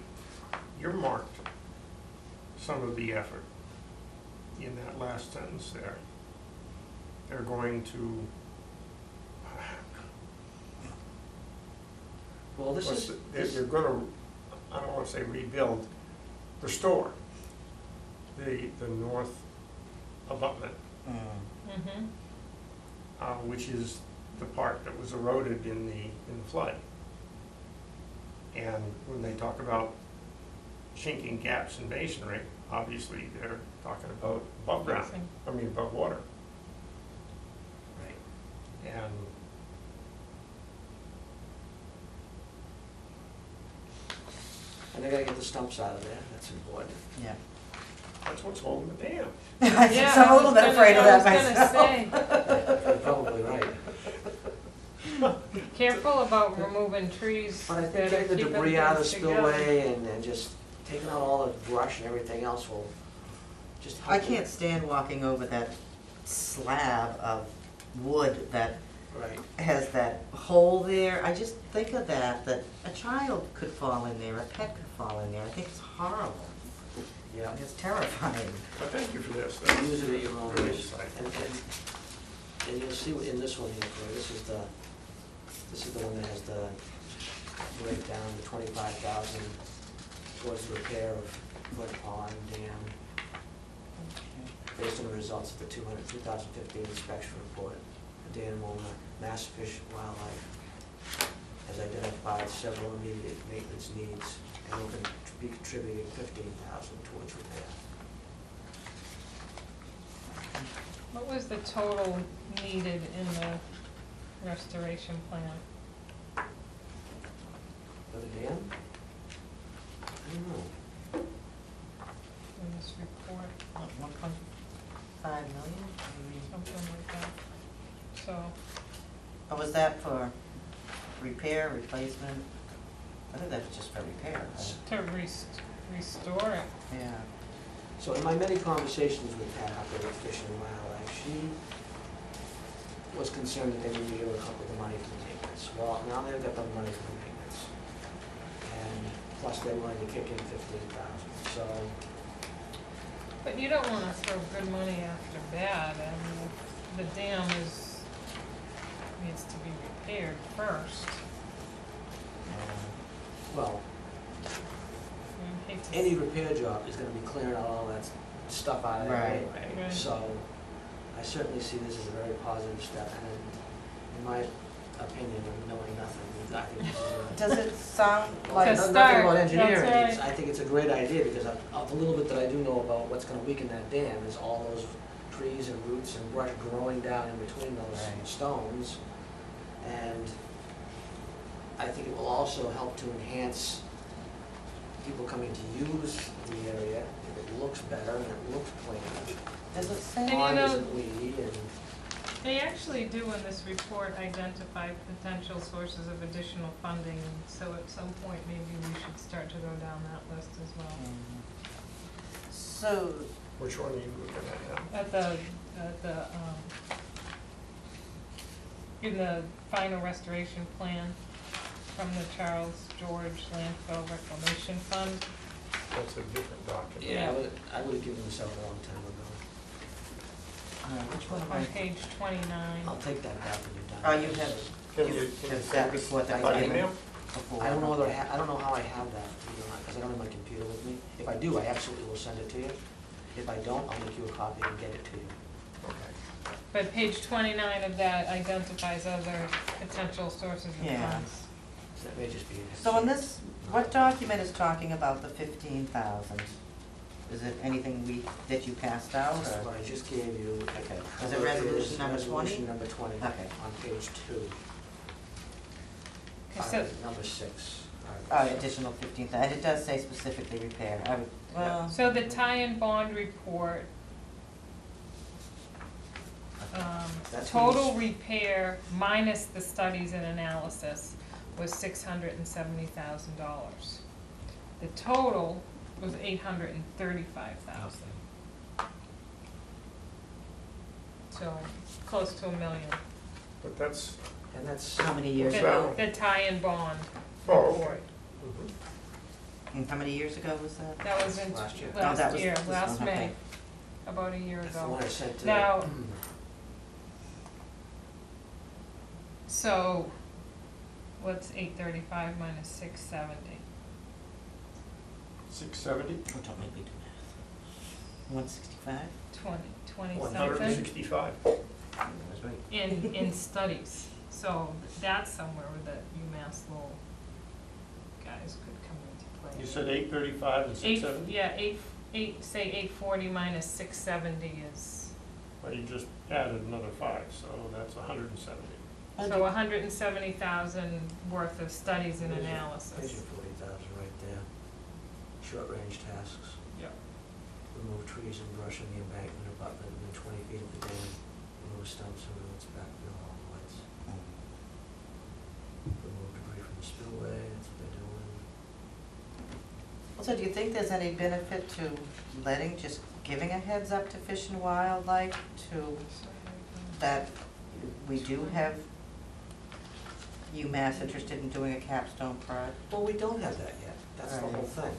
[SPEAKER 4] earmarked some of the effort in that last sentence there. They're going to,
[SPEAKER 1] Well, this is,
[SPEAKER 4] they're gonna, I don't wanna say rebuild, restore the north abutment,
[SPEAKER 2] Mm-hmm.
[SPEAKER 4] which is the part that was eroded in the flood. And when they talk about chinking gaps in masonry, obviously they're talking about above ground, above water.
[SPEAKER 1] right.
[SPEAKER 4] And
[SPEAKER 1] And they gotta get the stumps out of there, that's important.
[SPEAKER 3] Yeah.
[SPEAKER 4] that's what's holding the dam.
[SPEAKER 2] Yeah,
[SPEAKER 3] So I'm a little bit afraid of that
[SPEAKER 2] I was
[SPEAKER 3] myself.
[SPEAKER 2] gonna
[SPEAKER 1] You're probably right.
[SPEAKER 2] say, careful about removing trees
[SPEAKER 1] But I
[SPEAKER 2] that
[SPEAKER 1] think
[SPEAKER 2] are
[SPEAKER 1] getting the
[SPEAKER 2] keeping
[SPEAKER 1] debris out of the
[SPEAKER 2] things together.
[SPEAKER 1] spillway and just taking out all the brush and everything else will just help.
[SPEAKER 3] I can't stand walking over that slab of wood that
[SPEAKER 1] Right.
[SPEAKER 3] has that hole there. I just think of that a child could fall in there, a pet could fall in there. I think it's horrible.
[SPEAKER 1] Yeah.
[SPEAKER 3] It's terrifying.
[SPEAKER 4] But thank you for this.
[SPEAKER 1] Use it at your own
[SPEAKER 4] Really
[SPEAKER 1] risk.
[SPEAKER 4] insightful.
[SPEAKER 1] And you'll see in this one here, Corey, this is the one that has the breakdown, the 25,000 towards the repair of Flint Pond Dam, based on the results of the 2015 inspection report. The Dan Mulner, Mass Fish and Wildlife, has identified several immediate maintenance needs and will be contributing 15,000 towards repair.
[SPEAKER 2] What was the total needed in the restoration plan?
[SPEAKER 1] For the dam? I don't know.
[SPEAKER 2] In this report,
[SPEAKER 3] 1.5 million? Maybe.
[SPEAKER 2] something like that. So,
[SPEAKER 3] Or was that for repair, replacement? I think that was just for repair. Right?
[SPEAKER 2] to restore it,
[SPEAKER 3] Yeah.
[SPEAKER 1] So in my many conversations with Pat Hucker with Fish and Wildlife, she was concerned that they would be able to come up with the money for the maintenance. Well, now they've got the money for the maintenance. And plus they're willing to kick in $15,000, so.
[SPEAKER 2] But you don't wanna throw good money after bad, I mean, if the dam needs to be repaired first.
[SPEAKER 1] Well,
[SPEAKER 2] I hate to
[SPEAKER 1] any repair job is gonna be clearing out all that stuff out of there
[SPEAKER 3] Right.
[SPEAKER 1] anyway.
[SPEAKER 2] Right.
[SPEAKER 1] So I certainly see this as a very positive step, and in my opinion, of knowing nothing, I think this is a.
[SPEAKER 3] Does it sound
[SPEAKER 2] To
[SPEAKER 3] like,
[SPEAKER 1] Nothing
[SPEAKER 2] start,
[SPEAKER 1] about
[SPEAKER 2] that's
[SPEAKER 1] engineering,
[SPEAKER 2] right.
[SPEAKER 1] I think it's a great idea, because of the little bit that I do know about what's gonna weaken that dam is all those trees and roots and brush growing down in between those
[SPEAKER 3] Right.
[SPEAKER 1] stones. And I think it will also help to enhance people coming to use the area, if it looks better and it looks clean.
[SPEAKER 3] does it
[SPEAKER 2] And
[SPEAKER 3] say,
[SPEAKER 2] you
[SPEAKER 1] Lawn
[SPEAKER 2] know-
[SPEAKER 1] isn't weedy, and
[SPEAKER 2] They actually do in this report identify potential sources of additional funding, so at some point, maybe we should start to go down that list as well.
[SPEAKER 3] so,
[SPEAKER 4] Which one are you looking at now?
[SPEAKER 2] At the, in the final restoration plan from the Charles George Landfill Reclamation Fund.
[SPEAKER 4] That's a different document.
[SPEAKER 1] yeah, I would've given this out a long time ago.
[SPEAKER 3] which one am
[SPEAKER 2] On
[SPEAKER 3] I?
[SPEAKER 2] page 29.
[SPEAKER 1] I'll take that back when you're done.
[SPEAKER 3] Oh, you have,
[SPEAKER 4] Can you
[SPEAKER 3] Is that
[SPEAKER 4] send us
[SPEAKER 3] report that
[SPEAKER 4] by
[SPEAKER 1] I-
[SPEAKER 4] email?
[SPEAKER 3] before.
[SPEAKER 1] I don't know whether I don't know how I have that, because I don't have my computer with me. If I do, I absolutely will send it to you. If I don't, I'll make you a copy and get it to you.
[SPEAKER 4] Okay.
[SPEAKER 2] But page 29 of that identifies other potential sources of
[SPEAKER 3] Yeah.
[SPEAKER 2] funds.
[SPEAKER 1] So that may just be.
[SPEAKER 3] So in this, what document is talking about the 15,000? Is it anything that you passed out,
[SPEAKER 1] That's
[SPEAKER 3] or?
[SPEAKER 1] what I just gave you.
[SPEAKER 3] Okay. Is it resolution number 20?
[SPEAKER 1] Resolution number 20.
[SPEAKER 3] Okay.
[SPEAKER 1] On page 2.
[SPEAKER 2] Okay, so,
[SPEAKER 1] Number 6.
[SPEAKER 3] Oh, additional 15,000, and it does say specifically repair, I would, well.
[SPEAKER 2] so the tie-in bond report,
[SPEAKER 1] That's
[SPEAKER 2] total
[SPEAKER 1] what
[SPEAKER 2] repair minus the studies and analysis was $670,000. The total was $835,000. So, close to $1 million.
[SPEAKER 4] But that's,
[SPEAKER 1] And that's,
[SPEAKER 3] How many years
[SPEAKER 2] The-
[SPEAKER 3] ago?
[SPEAKER 2] The tie-in bond
[SPEAKER 4] oh, okay.
[SPEAKER 2] report.
[SPEAKER 4] Mhm.
[SPEAKER 3] And how many years ago was that?
[SPEAKER 2] That was in
[SPEAKER 1] Last year.
[SPEAKER 3] Oh, that
[SPEAKER 2] last
[SPEAKER 3] was
[SPEAKER 2] year,
[SPEAKER 3] this
[SPEAKER 2] last
[SPEAKER 3] one,
[SPEAKER 2] May,
[SPEAKER 3] okay.
[SPEAKER 2] about a year
[SPEAKER 1] that's the
[SPEAKER 2] ago.
[SPEAKER 1] one I sent to.
[SPEAKER 2] Now- So, what's 835 minus 670?
[SPEAKER 4] 670?
[SPEAKER 3] Oh, don't make me do math. 165?
[SPEAKER 2] 20 something
[SPEAKER 4] 165.
[SPEAKER 1] That's right.
[SPEAKER 2] in studies. So that's somewhere where the UMass Lowell guys could come into play.
[SPEAKER 4] You said 835 and
[SPEAKER 2] Eight,
[SPEAKER 4] 670?
[SPEAKER 2] yeah, say 840 minus 670 is,
[SPEAKER 4] Well, you just added another 5, so that's 170.
[SPEAKER 2] so 170,000 worth of studies and
[SPEAKER 1] There's your
[SPEAKER 2] analysis.
[SPEAKER 1] 40,000 right there. Short-range tasks.
[SPEAKER 2] Yeah.
[SPEAKER 1] Remove trees and brush in the embankment abutment within 20 feet of the dam. Remove stumps and roots, backfill all lights. Remove debris from the spillway, that's what they're doing.
[SPEAKER 3] So do you think there's any benefit to giving a heads up to Fish and Wildlife that we do have UMass interested in doing a capstone project?
[SPEAKER 1] Well, we don't have that yet. That's the
[SPEAKER 3] Right.
[SPEAKER 1] whole thing.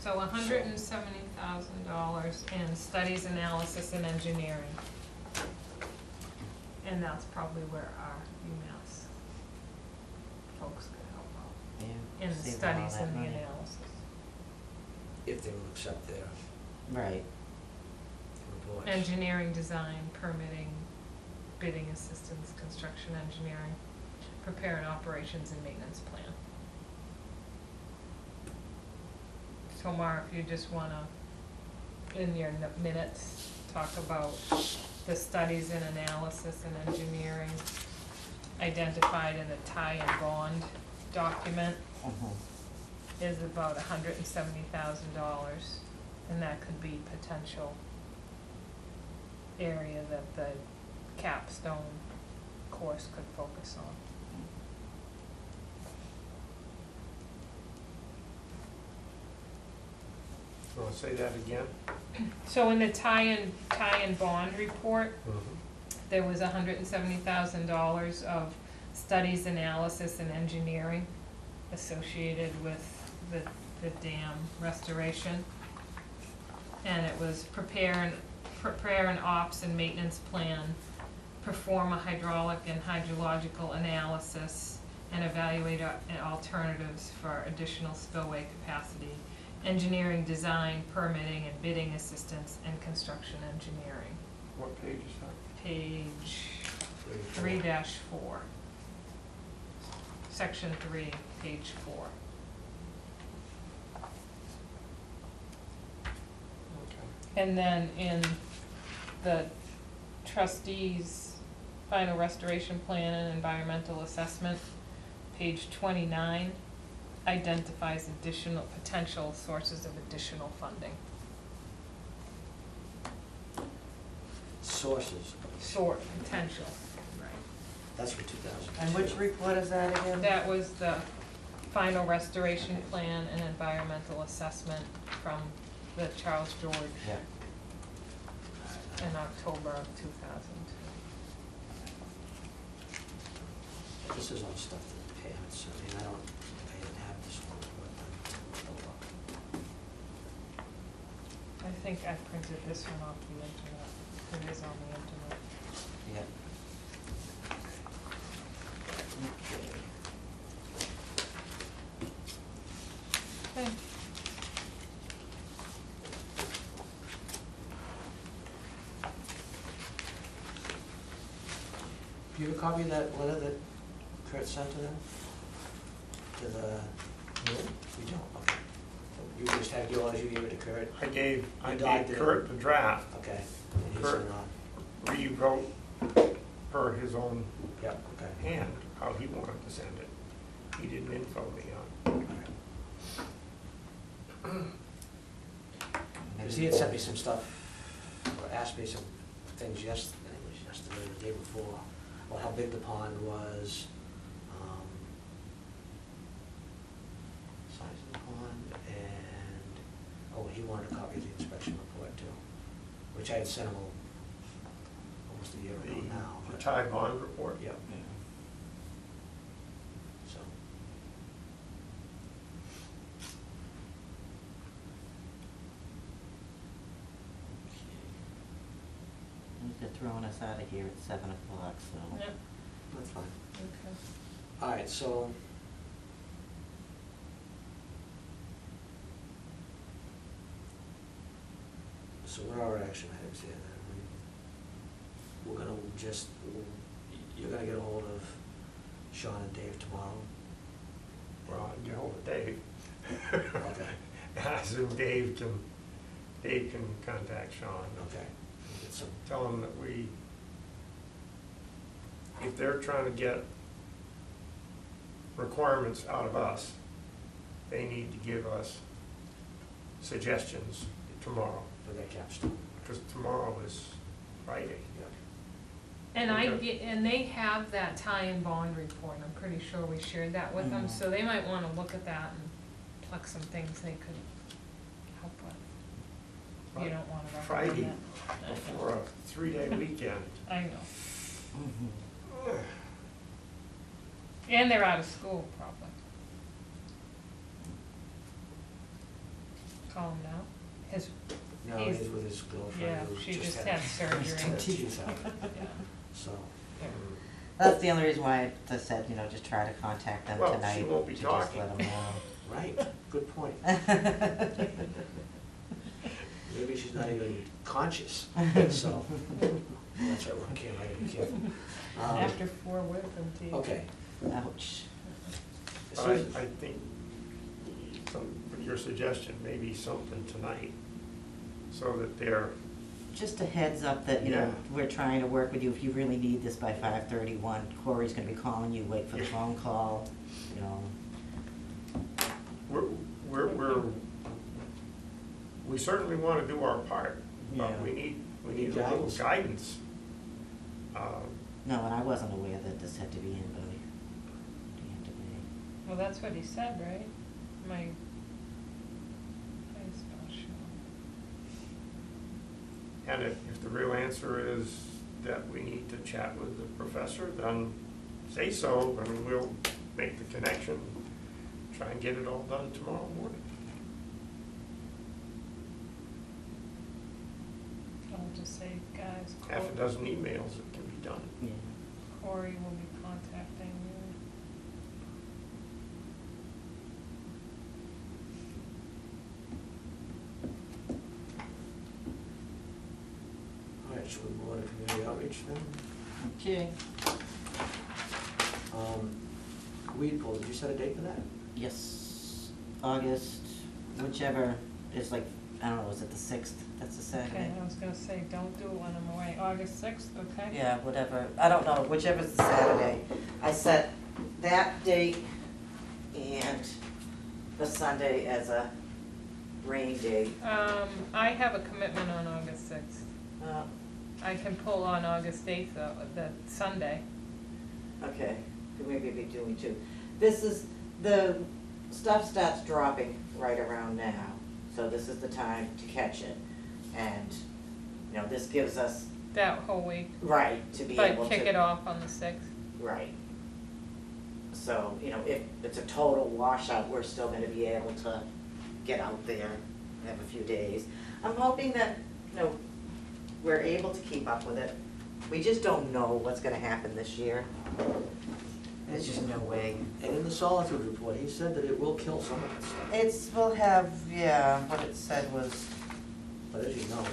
[SPEAKER 2] So $170,000 in studies, analysis, and engineering. And that's probably where our UMass folks could help out,
[SPEAKER 3] Yeah.
[SPEAKER 2] in the
[SPEAKER 3] save all
[SPEAKER 2] studies
[SPEAKER 3] that
[SPEAKER 2] and the
[SPEAKER 3] money.
[SPEAKER 2] analysis.
[SPEAKER 1] If they will accept their
[SPEAKER 3] Right.
[SPEAKER 1] reports.
[SPEAKER 2] Engineering, design, permitting, bidding assistance, construction engineering, prepare an operations and maintenance plan. So Mark, if you just wanna, in your minutes, talk about the studies and analysis and engineering identified in the tie-in bond document is about $170,000, and that could be potential area that the capstone course could focus on.
[SPEAKER 4] You want to say that again?
[SPEAKER 2] So in the tie-in bond report, there was $170,000 of studies, analysis, and engineering associated with the dam restoration. And it was prepare an ops and maintenance plan, perform a hydraulic and hydrological analysis, and evaluate alternatives for additional spillway capacity, engineering, design, permitting, and bidding assistance, and construction engineering.
[SPEAKER 4] What page is that?
[SPEAKER 2] Page 3-4. Section 3, page 4.
[SPEAKER 4] Okay.
[SPEAKER 2] And then in the trustees' final restoration plan and environmental assessment, page 29, identifies additional potential sources of additional funding.
[SPEAKER 1] Sources.
[SPEAKER 2] Potential, right.
[SPEAKER 1] That's for 2002.
[SPEAKER 3] And which report is that again?
[SPEAKER 2] That was the final restoration plan and environmental assessment from the Charles George
[SPEAKER 3] Yeah.
[SPEAKER 2] in October of 2002.
[SPEAKER 1] This is all stuff that Pam had sent me, and I didn't have this one, but
[SPEAKER 2] I think I printed this one off the internet. It is on the internet.
[SPEAKER 1] yeah. Okay.
[SPEAKER 2] Okay.
[SPEAKER 1] Do you have a copy of that letter that Kurt sent to them? To the,
[SPEAKER 4] No.
[SPEAKER 1] you don't, okay. You just had yours, you gave it to Kurt?
[SPEAKER 4] I gave
[SPEAKER 1] adopted it.
[SPEAKER 4] Kurt the draft,
[SPEAKER 1] Okay. And he
[SPEAKER 4] Kurt.
[SPEAKER 1] sent on.
[SPEAKER 4] rewrote per his own
[SPEAKER 1] Yep, okay.
[SPEAKER 4] hand how he wanted to send it. He didn't info me on.
[SPEAKER 1] Because he had sent me some stuff, or asked me some things yesterday, it was yesterday, or the day before, about how big the pond was, size of the pond, and, oh, he wanted a copy of the inspection report too, which I had sent him almost a year ago now.
[SPEAKER 4] The
[SPEAKER 1] but-
[SPEAKER 4] tie bond report.
[SPEAKER 1] Yep. So,
[SPEAKER 3] They're throwing us out of here at 7 o'clock, so.
[SPEAKER 2] Yep,
[SPEAKER 1] that's fine.
[SPEAKER 2] okay.
[SPEAKER 1] All right, so. So what are our action items here then? We're gonna just, you're gonna get a hold of Sean and Dave tomorrow?
[SPEAKER 4] Well, I get hold of Dave.
[SPEAKER 1] Okay,
[SPEAKER 4] I assume Dave can contact Sean.
[SPEAKER 1] okay. Get some,
[SPEAKER 4] Tell him that if they're trying to get requirements out of us, they need to give us suggestions tomorrow,
[SPEAKER 1] for that capstone.
[SPEAKER 4] because tomorrow is Friday.
[SPEAKER 1] Yeah.
[SPEAKER 2] And
[SPEAKER 4] Okay.
[SPEAKER 2] and they have that tie-in bond report, I'm pretty sure we shared that with them,
[SPEAKER 3] Mhm.
[SPEAKER 2] so they might wanna look at that and pluck some things they could help with. You don't wanna recommend
[SPEAKER 4] Friday
[SPEAKER 2] that.
[SPEAKER 4] before a 3-day weekend.
[SPEAKER 2] I know,
[SPEAKER 3] Mhm.
[SPEAKER 2] and they're out of school probably. Call him now, his,
[SPEAKER 1] No,
[SPEAKER 2] He's-
[SPEAKER 1] he's with his girlfriend
[SPEAKER 2] yeah,
[SPEAKER 1] who
[SPEAKER 2] she just had
[SPEAKER 1] his
[SPEAKER 2] surgery.
[SPEAKER 1] teeth out,
[SPEAKER 2] yeah,
[SPEAKER 1] so.
[SPEAKER 2] yeah.
[SPEAKER 3] That's the only reason why I said, just try to contact them
[SPEAKER 4] Well, she
[SPEAKER 3] tonight.
[SPEAKER 4] won't be
[SPEAKER 3] to just
[SPEAKER 4] talking.
[SPEAKER 3] let them know.
[SPEAKER 1] Right, good point. Maybe she's not even conscious, so, that's right, we can't, I gotta be careful.
[SPEAKER 2] After 4 with them, too.
[SPEAKER 1] Okay.
[SPEAKER 3] Ouch.
[SPEAKER 4] I think your suggestion may be something tonight, so that they're,
[SPEAKER 3] Just a heads up that,
[SPEAKER 4] Yeah.
[SPEAKER 3] we're trying to work with you. If you really need this by 5:31, Corey's gonna be calling you, wait for the phone call,
[SPEAKER 4] we certainly want to do our part, but
[SPEAKER 3] Yeah.
[SPEAKER 4] we need a little
[SPEAKER 1] Guidance.
[SPEAKER 4] guidance.
[SPEAKER 3] No, and I wasn't aware that this had to be in by the end of May.
[SPEAKER 2] Well, that's what he said, right? My, I spell Sean.
[SPEAKER 4] And if the real answer is that we need to chat with the professor, then say so, and we'll make the connection, try and get it all done tomorrow morning.
[SPEAKER 2] I'll just say, guys,
[SPEAKER 4] Half a dozen emails that can be done.
[SPEAKER 3] Yeah.
[SPEAKER 2] Corey will be contacting you.
[SPEAKER 1] All right, should we move on to community outreach then?
[SPEAKER 3] Okay.
[SPEAKER 1] Weed pool, did you set a date for that?
[SPEAKER 3] Yes, August, whichever is like, I don't know, is it the 6th? That's the
[SPEAKER 2] Okay,
[SPEAKER 3] Saturday?
[SPEAKER 2] I was gonna say, don't do it when I'm away, August 6th, okay?
[SPEAKER 3] Yeah, whatever, I don't know, whichever's the Saturday. I set that date and the Sunday as a rain date.
[SPEAKER 2] I have a commitment on August 6th.
[SPEAKER 3] Uh,
[SPEAKER 2] I can pull on August 8th, though, the Sunday.
[SPEAKER 3] Okay, could maybe be doing two. This is, the stuff starts dropping right around now, so this is the time to catch it. And, you know, this gives us,
[SPEAKER 2] That whole week,
[SPEAKER 3] right, to be able
[SPEAKER 2] but
[SPEAKER 3] to.
[SPEAKER 2] kick it off on the 6th.
[SPEAKER 3] Right. So, you know, if it's a total washout, we're still gonna be able to get out there, have a few days. I'm hoping that, you know, we're able to keep up with it. We just don't know what's gonna happen this year. There's just no way.
[SPEAKER 1] And in the solitude report, he said that it will kill some of the stuff.
[SPEAKER 3] It's, we'll have, yeah, what it said was,
[SPEAKER 1] But as you know,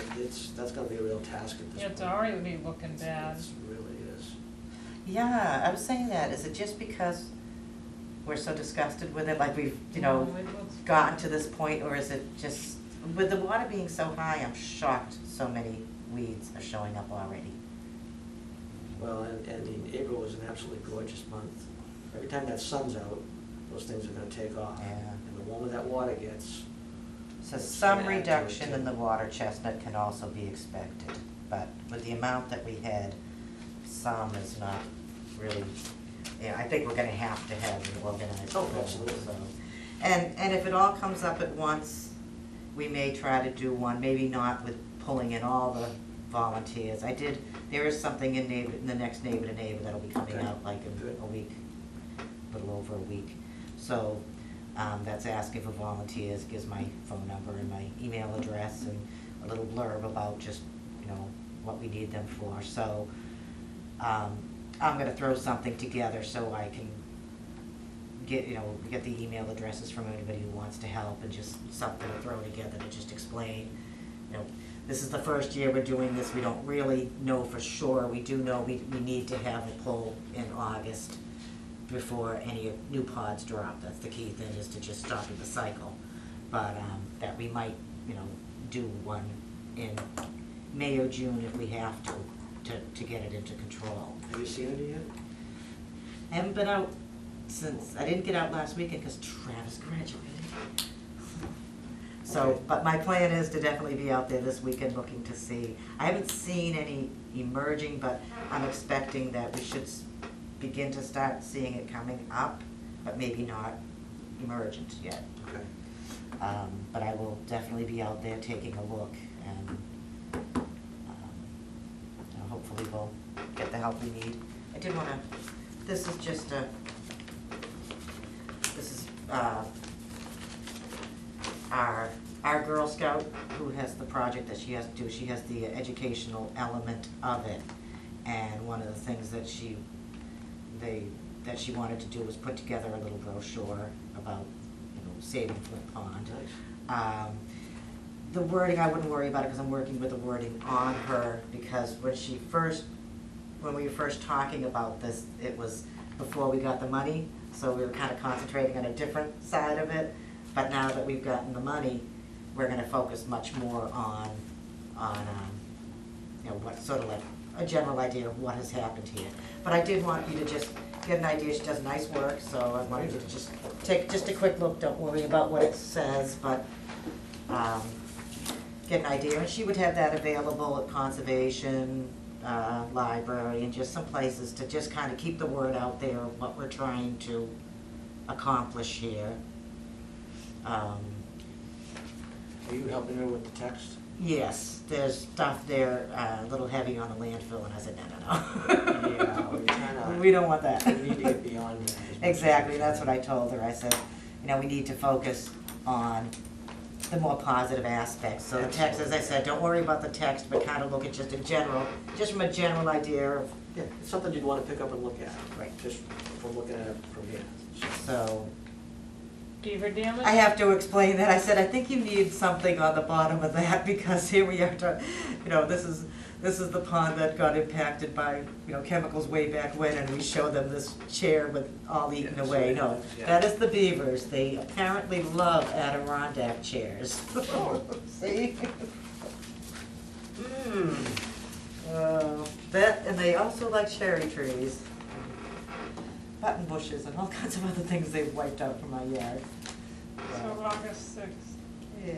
[SPEAKER 1] that's gonna be a real task at this point.
[SPEAKER 2] It's already looking bad.
[SPEAKER 1] It really is.
[SPEAKER 3] yeah, I was saying that, is it just because we're so disgusted with it, like we've, you know,
[SPEAKER 2] No, it looks-
[SPEAKER 3] gotten to this point, or is it just, with the water being so high, I'm shocked so many weeds are showing up already.
[SPEAKER 1] Well, and April was an absolutely gorgeous month. Every time that sun's out, those things are gonna take off.
[SPEAKER 3] Yeah.
[SPEAKER 1] And the warmer that water gets,
[SPEAKER 3] So
[SPEAKER 1] It's
[SPEAKER 3] some
[SPEAKER 1] gonna add to it,
[SPEAKER 3] reduction
[SPEAKER 1] too.
[SPEAKER 3] in the water chestnut can also be expected, but with the amount that we had, some is not really, yeah, I think we're gonna have to have an organized
[SPEAKER 1] Oh,
[SPEAKER 3] program,
[SPEAKER 1] absolutely.
[SPEAKER 3] so. And if it all comes up at once, we may try to do one, maybe not with pulling in all the volunteers. There is something in the next Neighbor to Neighbor that'll be coming
[SPEAKER 1] Okay.
[SPEAKER 3] out like in
[SPEAKER 1] Good.
[SPEAKER 3] a week, a little over a week. So, that's asking for volunteers, gives my phone number and my email address and a little blurb about just, you know, what we need them for. So, I'm gonna throw something together so I can get the email addresses from anybody who wants to help, and just something to throw together to just explain, you know, this is the first year we're doing this, we don't really know for sure, we do know we need to have a poll in August before any new pods drop, that's the key thing, is to just stop the cycle. But, that we might, you know, do one in May or June if we have to get it into control.
[SPEAKER 1] have you seen it yet?
[SPEAKER 3] I haven't been out since, I didn't get out last weekend because Travis graduated. So,
[SPEAKER 1] Okay.
[SPEAKER 3] but my plan is to definitely be out there this weekend looking to see. I haven't seen any emerging, but I'm expecting that we should begin to start seeing it coming up, but maybe not emergent yet.
[SPEAKER 1] Okay.
[SPEAKER 3] But I will definitely be out there taking a look, and you know, hopefully we'll get the help we need. I did wanna, this is just our Girl Scout who has the project that she has to do. She has the educational element of it, and one of the things that she wanted to do was put together a little brochure about, you know, saving Flint Pond.
[SPEAKER 1] Nice.
[SPEAKER 3] The wording, I wouldn't worry about it because I'm working with the wording on her, because when we were first talking about this, it was before we got the money, so we were kind of concentrating on a different side of it. But now that we've gotten the money, we're gonna focus much more on, you know, what sort of like a general idea of what has happened here. But I did want you to just get an idea. She does nice work, so I wanted you to just take just a quick look. Don't worry about what it says, but get an idea. And she would have that available at Conservation, Library, and just some places to just kind of keep the word out there of what we're trying to accomplish here.
[SPEAKER 1] Are you helping her with the text?
[SPEAKER 3] Yes, there's stuff there, a little heavy on the landfill, and I said, no.
[SPEAKER 1] Yeah, we're kinda.
[SPEAKER 3] We don't want that.
[SPEAKER 1] We need to get beyond that. as much as we
[SPEAKER 3] Exactly, that's
[SPEAKER 1] can.
[SPEAKER 3] what I told her. I said, we need to focus on the more positive aspects. So the text, as I said, don't worry about the text, but kind of look at just from a general idea of,
[SPEAKER 1] Yeah, it's something you'd wanna pick up and look at.
[SPEAKER 3] Right.
[SPEAKER 1] Just from looking at it from here.
[SPEAKER 3] so.
[SPEAKER 2] Beaver damage?
[SPEAKER 3] I have to explain that. I said, I think you need something on the bottom of that, because here we are, this is the pond that got impacted by, chemicals way back when, and we show them this chair with all eaten
[SPEAKER 1] Yeah, so
[SPEAKER 3] away.
[SPEAKER 1] they
[SPEAKER 3] No,
[SPEAKER 1] have- yeah.
[SPEAKER 3] that is the beavers. They apparently love Adirondack chairs. See? That, and they also like cherry trees, button bushes, and all kinds of other things they've wiped out from my yard.
[SPEAKER 2] So August 6th.
[SPEAKER 3] Yeah.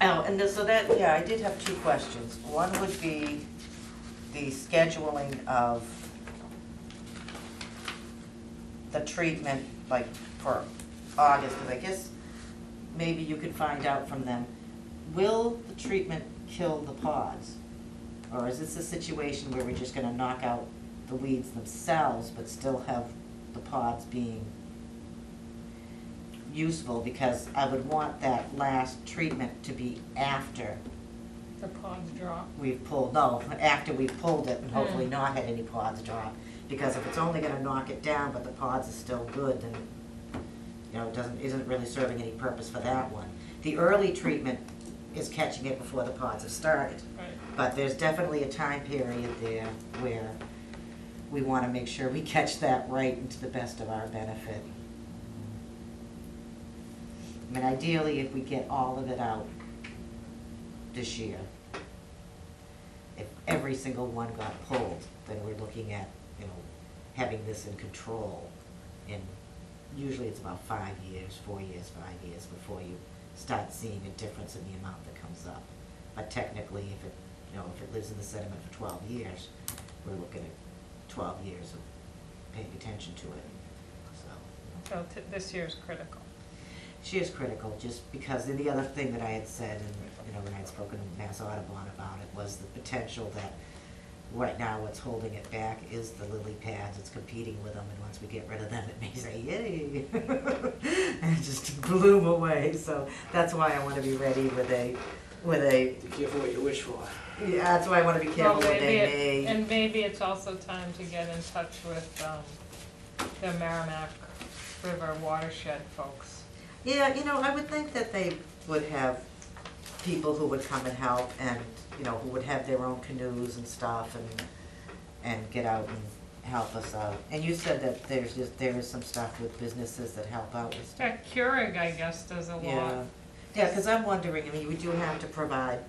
[SPEAKER 3] Oh, and so that, yeah, I did have two questions. One would be the scheduling of the treatment, like, for August, because I guess maybe you could find out from them, will the treatment kill the pods? Or is this a situation where we're just gonna knock out the weeds themselves, but still have the pods being useful? Because I would want that last treatment to be after
[SPEAKER 2] The pods drop.
[SPEAKER 3] after we've pulled it and hopefully
[SPEAKER 2] Mm.
[SPEAKER 3] not had any pods drop. Because if it's only gonna knock it down, but the pods are still good, then, it isn't really serving any purpose for that one. The early treatment is catching it before the pods have started.
[SPEAKER 2] Right.
[SPEAKER 3] But there's definitely a time period there where we want to make sure we catch that right and to the best of our benefit. I mean, ideally, if we get all of it out this year, if every single one got pulled, then we're looking at, having this in control. And usually it's about 5 years, 4 years, 5 years before you start seeing a difference in the amount that comes up. But technically, if it lives in the sediment for 12 years, we're looking at 12 years of paying attention to it, so.
[SPEAKER 2] So this year's critical.
[SPEAKER 3] She is critical, just because, and the other thing that I had said, and, when I had spoken to Mass Audubon about it, was the potential that right now what's holding it back is the lily pads. It's competing with them, and once we get rid of them, it may say, yay, and just bloom away. So that's why I want to be ready with a,
[SPEAKER 1] Be careful what you wish for.
[SPEAKER 3] yeah, that's why I want to be careful
[SPEAKER 2] Well,
[SPEAKER 3] what they may.
[SPEAKER 2] and maybe it's also time to get in touch with the Merrimack River watershed folks.
[SPEAKER 3] Yeah, I would think that they would have people who would come and help, and, who would have their own canoes and stuff, and get out and help us out. And you said that there is some stuff with businesses that help out with stuff.
[SPEAKER 2] Keurig, I guess, does a lot.
[SPEAKER 3] Yeah, because I'm wondering, we do have to provide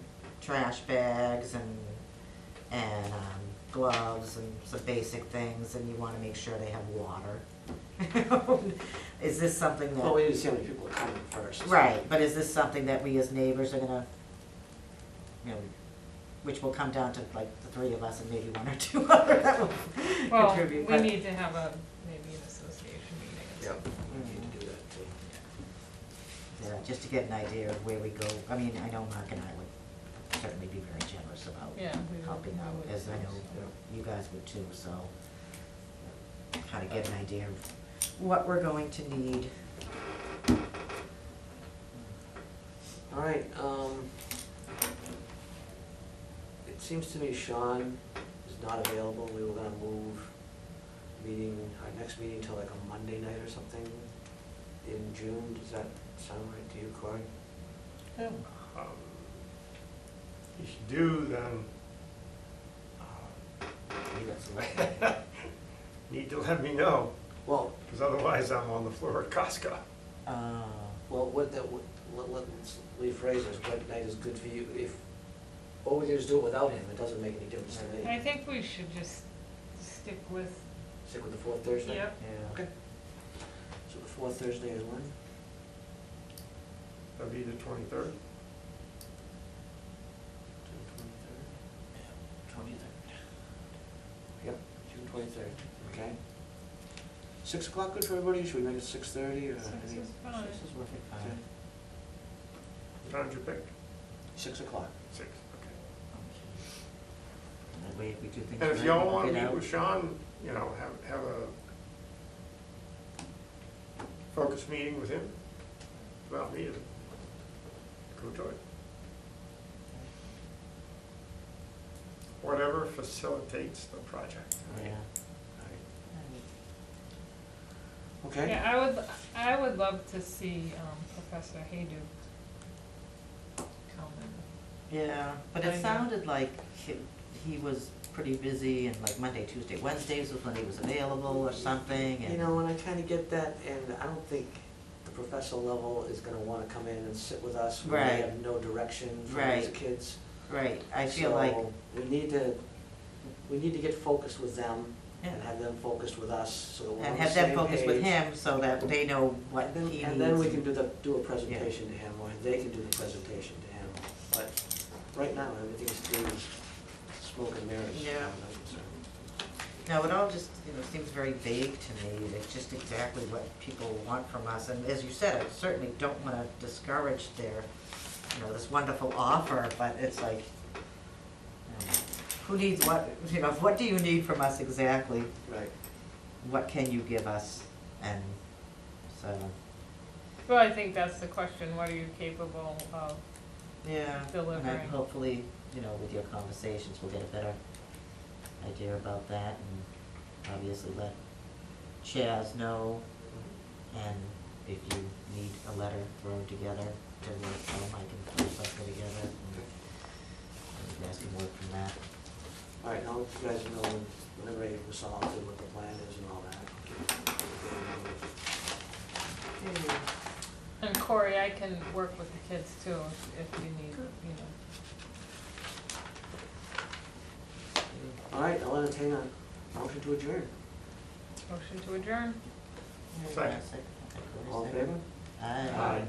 [SPEAKER 3] trash bags and gloves and some basic things, and you want to make sure they have water. Is this something that?
[SPEAKER 1] Well, we need to see how many people are coming first.
[SPEAKER 3] Right, but is this something that we as neighbors are gonna, which will come down to like the three of us and maybe one or two other that will
[SPEAKER 2] Well,
[SPEAKER 3] contribute?
[SPEAKER 2] we
[SPEAKER 3] but-
[SPEAKER 2] need to have maybe an association meeting.
[SPEAKER 1] Yep, we need to do that too.
[SPEAKER 3] Yeah, just to get an idea of where we go. I mean, I know Mark and I would certainly be very generous about
[SPEAKER 2] Yeah, we would-
[SPEAKER 3] helping
[SPEAKER 2] we
[SPEAKER 3] out,
[SPEAKER 2] would.
[SPEAKER 3] as I know you guys would too, so how to get an idea of what we're going to need.
[SPEAKER 1] All right, it seems to me Sean is not available. We were gonna move our next meeting to like a Monday night or something in June. Does that sound right to you, Corey?
[SPEAKER 4] If you do, then
[SPEAKER 1] You got some.
[SPEAKER 4] need to let me know,
[SPEAKER 1] Well,
[SPEAKER 4] because otherwise I'm on the floor at Costco.
[SPEAKER 1] well, let's rephrase this. What night is good for you? If, all we can just do it without him, it doesn't make any difference to
[SPEAKER 2] I
[SPEAKER 1] me.
[SPEAKER 2] think we should just stick with,
[SPEAKER 1] Stick with the fourth Thursday?
[SPEAKER 2] yep.
[SPEAKER 3] Yeah.
[SPEAKER 1] Okay. So the fourth Thursday is when?
[SPEAKER 4] That'd be the 23rd.
[SPEAKER 1] June 23rd? Yeah, 23rd. Yep, June 23rd, okay. 6 o'clock good for everybody? Should we make it 6:30 or?
[SPEAKER 2] 6
[SPEAKER 1] any-
[SPEAKER 2] is fine.
[SPEAKER 3] This is working
[SPEAKER 1] Okay.
[SPEAKER 3] fine.
[SPEAKER 4] What time did you pick?
[SPEAKER 1] 6 o'clock.
[SPEAKER 4] 6, okay.
[SPEAKER 3] That way, if we do things
[SPEAKER 4] And if
[SPEAKER 3] right,
[SPEAKER 4] y'all
[SPEAKER 3] we'll
[SPEAKER 4] wanna
[SPEAKER 3] get
[SPEAKER 4] meet
[SPEAKER 3] out.
[SPEAKER 4] with Sean, you know, have a focus meeting with him, about me, go to it. Whatever facilitates the project.
[SPEAKER 3] Yeah.
[SPEAKER 1] Okay?
[SPEAKER 2] Yeah, I would love to see, Professor Haydu come in.
[SPEAKER 3] Yeah, but
[SPEAKER 2] I
[SPEAKER 3] it
[SPEAKER 2] know.
[SPEAKER 3] sounded like he was pretty busy, and like Monday, Tuesday, Wednesdays was when he was available or something,
[SPEAKER 1] You
[SPEAKER 3] and.
[SPEAKER 1] know, and I kinda get that, and I don't think the professor level is gonna wanna come in and sit with us when
[SPEAKER 3] Right.
[SPEAKER 1] we have no direction for
[SPEAKER 3] Right.
[SPEAKER 1] these kids.
[SPEAKER 3] Right, I feel like,
[SPEAKER 1] So, we need to get focused with them and
[SPEAKER 3] yeah,
[SPEAKER 1] have them focused with us, so that we're on
[SPEAKER 3] and
[SPEAKER 1] the
[SPEAKER 3] have them
[SPEAKER 1] same
[SPEAKER 3] focus with
[SPEAKER 1] page.
[SPEAKER 3] him so that they know what
[SPEAKER 1] And then,
[SPEAKER 3] he needs.
[SPEAKER 1] and then we can do a presentation to him, or they can do the presentation to him. But right now, everything's still smoke and mirrors. as
[SPEAKER 3] Yeah.
[SPEAKER 1] far as I'm concerned.
[SPEAKER 3] No, it all just, seems very vague to me. It's just exactly what people want from us. And as you said, I certainly don't want to discourage their, this wonderful offer, but it's like, who needs what, what do you need from us exactly?
[SPEAKER 1] Right.
[SPEAKER 3] What can you give us? And so,
[SPEAKER 2] Well, I think that's the question, what are you capable of?
[SPEAKER 3] yeah. And
[SPEAKER 2] Delivering.
[SPEAKER 3] then hopefully, with your conversations, we'll get a better idea about that, and obviously let Chaz know. And if you need a letter thrown together to work from, I can throw something together, and you guys can work from that.
[SPEAKER 1] All right, I'll let you guys know whenever it was solved and what the plan is and all that.
[SPEAKER 2] And Corey, I can work with the kids too, if you need,
[SPEAKER 1] All right, I'll entertain a motion to adjourn.
[SPEAKER 2] motion to adjourn.
[SPEAKER 4] Second.
[SPEAKER 1] All in favor?
[SPEAKER 3] Aye.
[SPEAKER 1] Aye.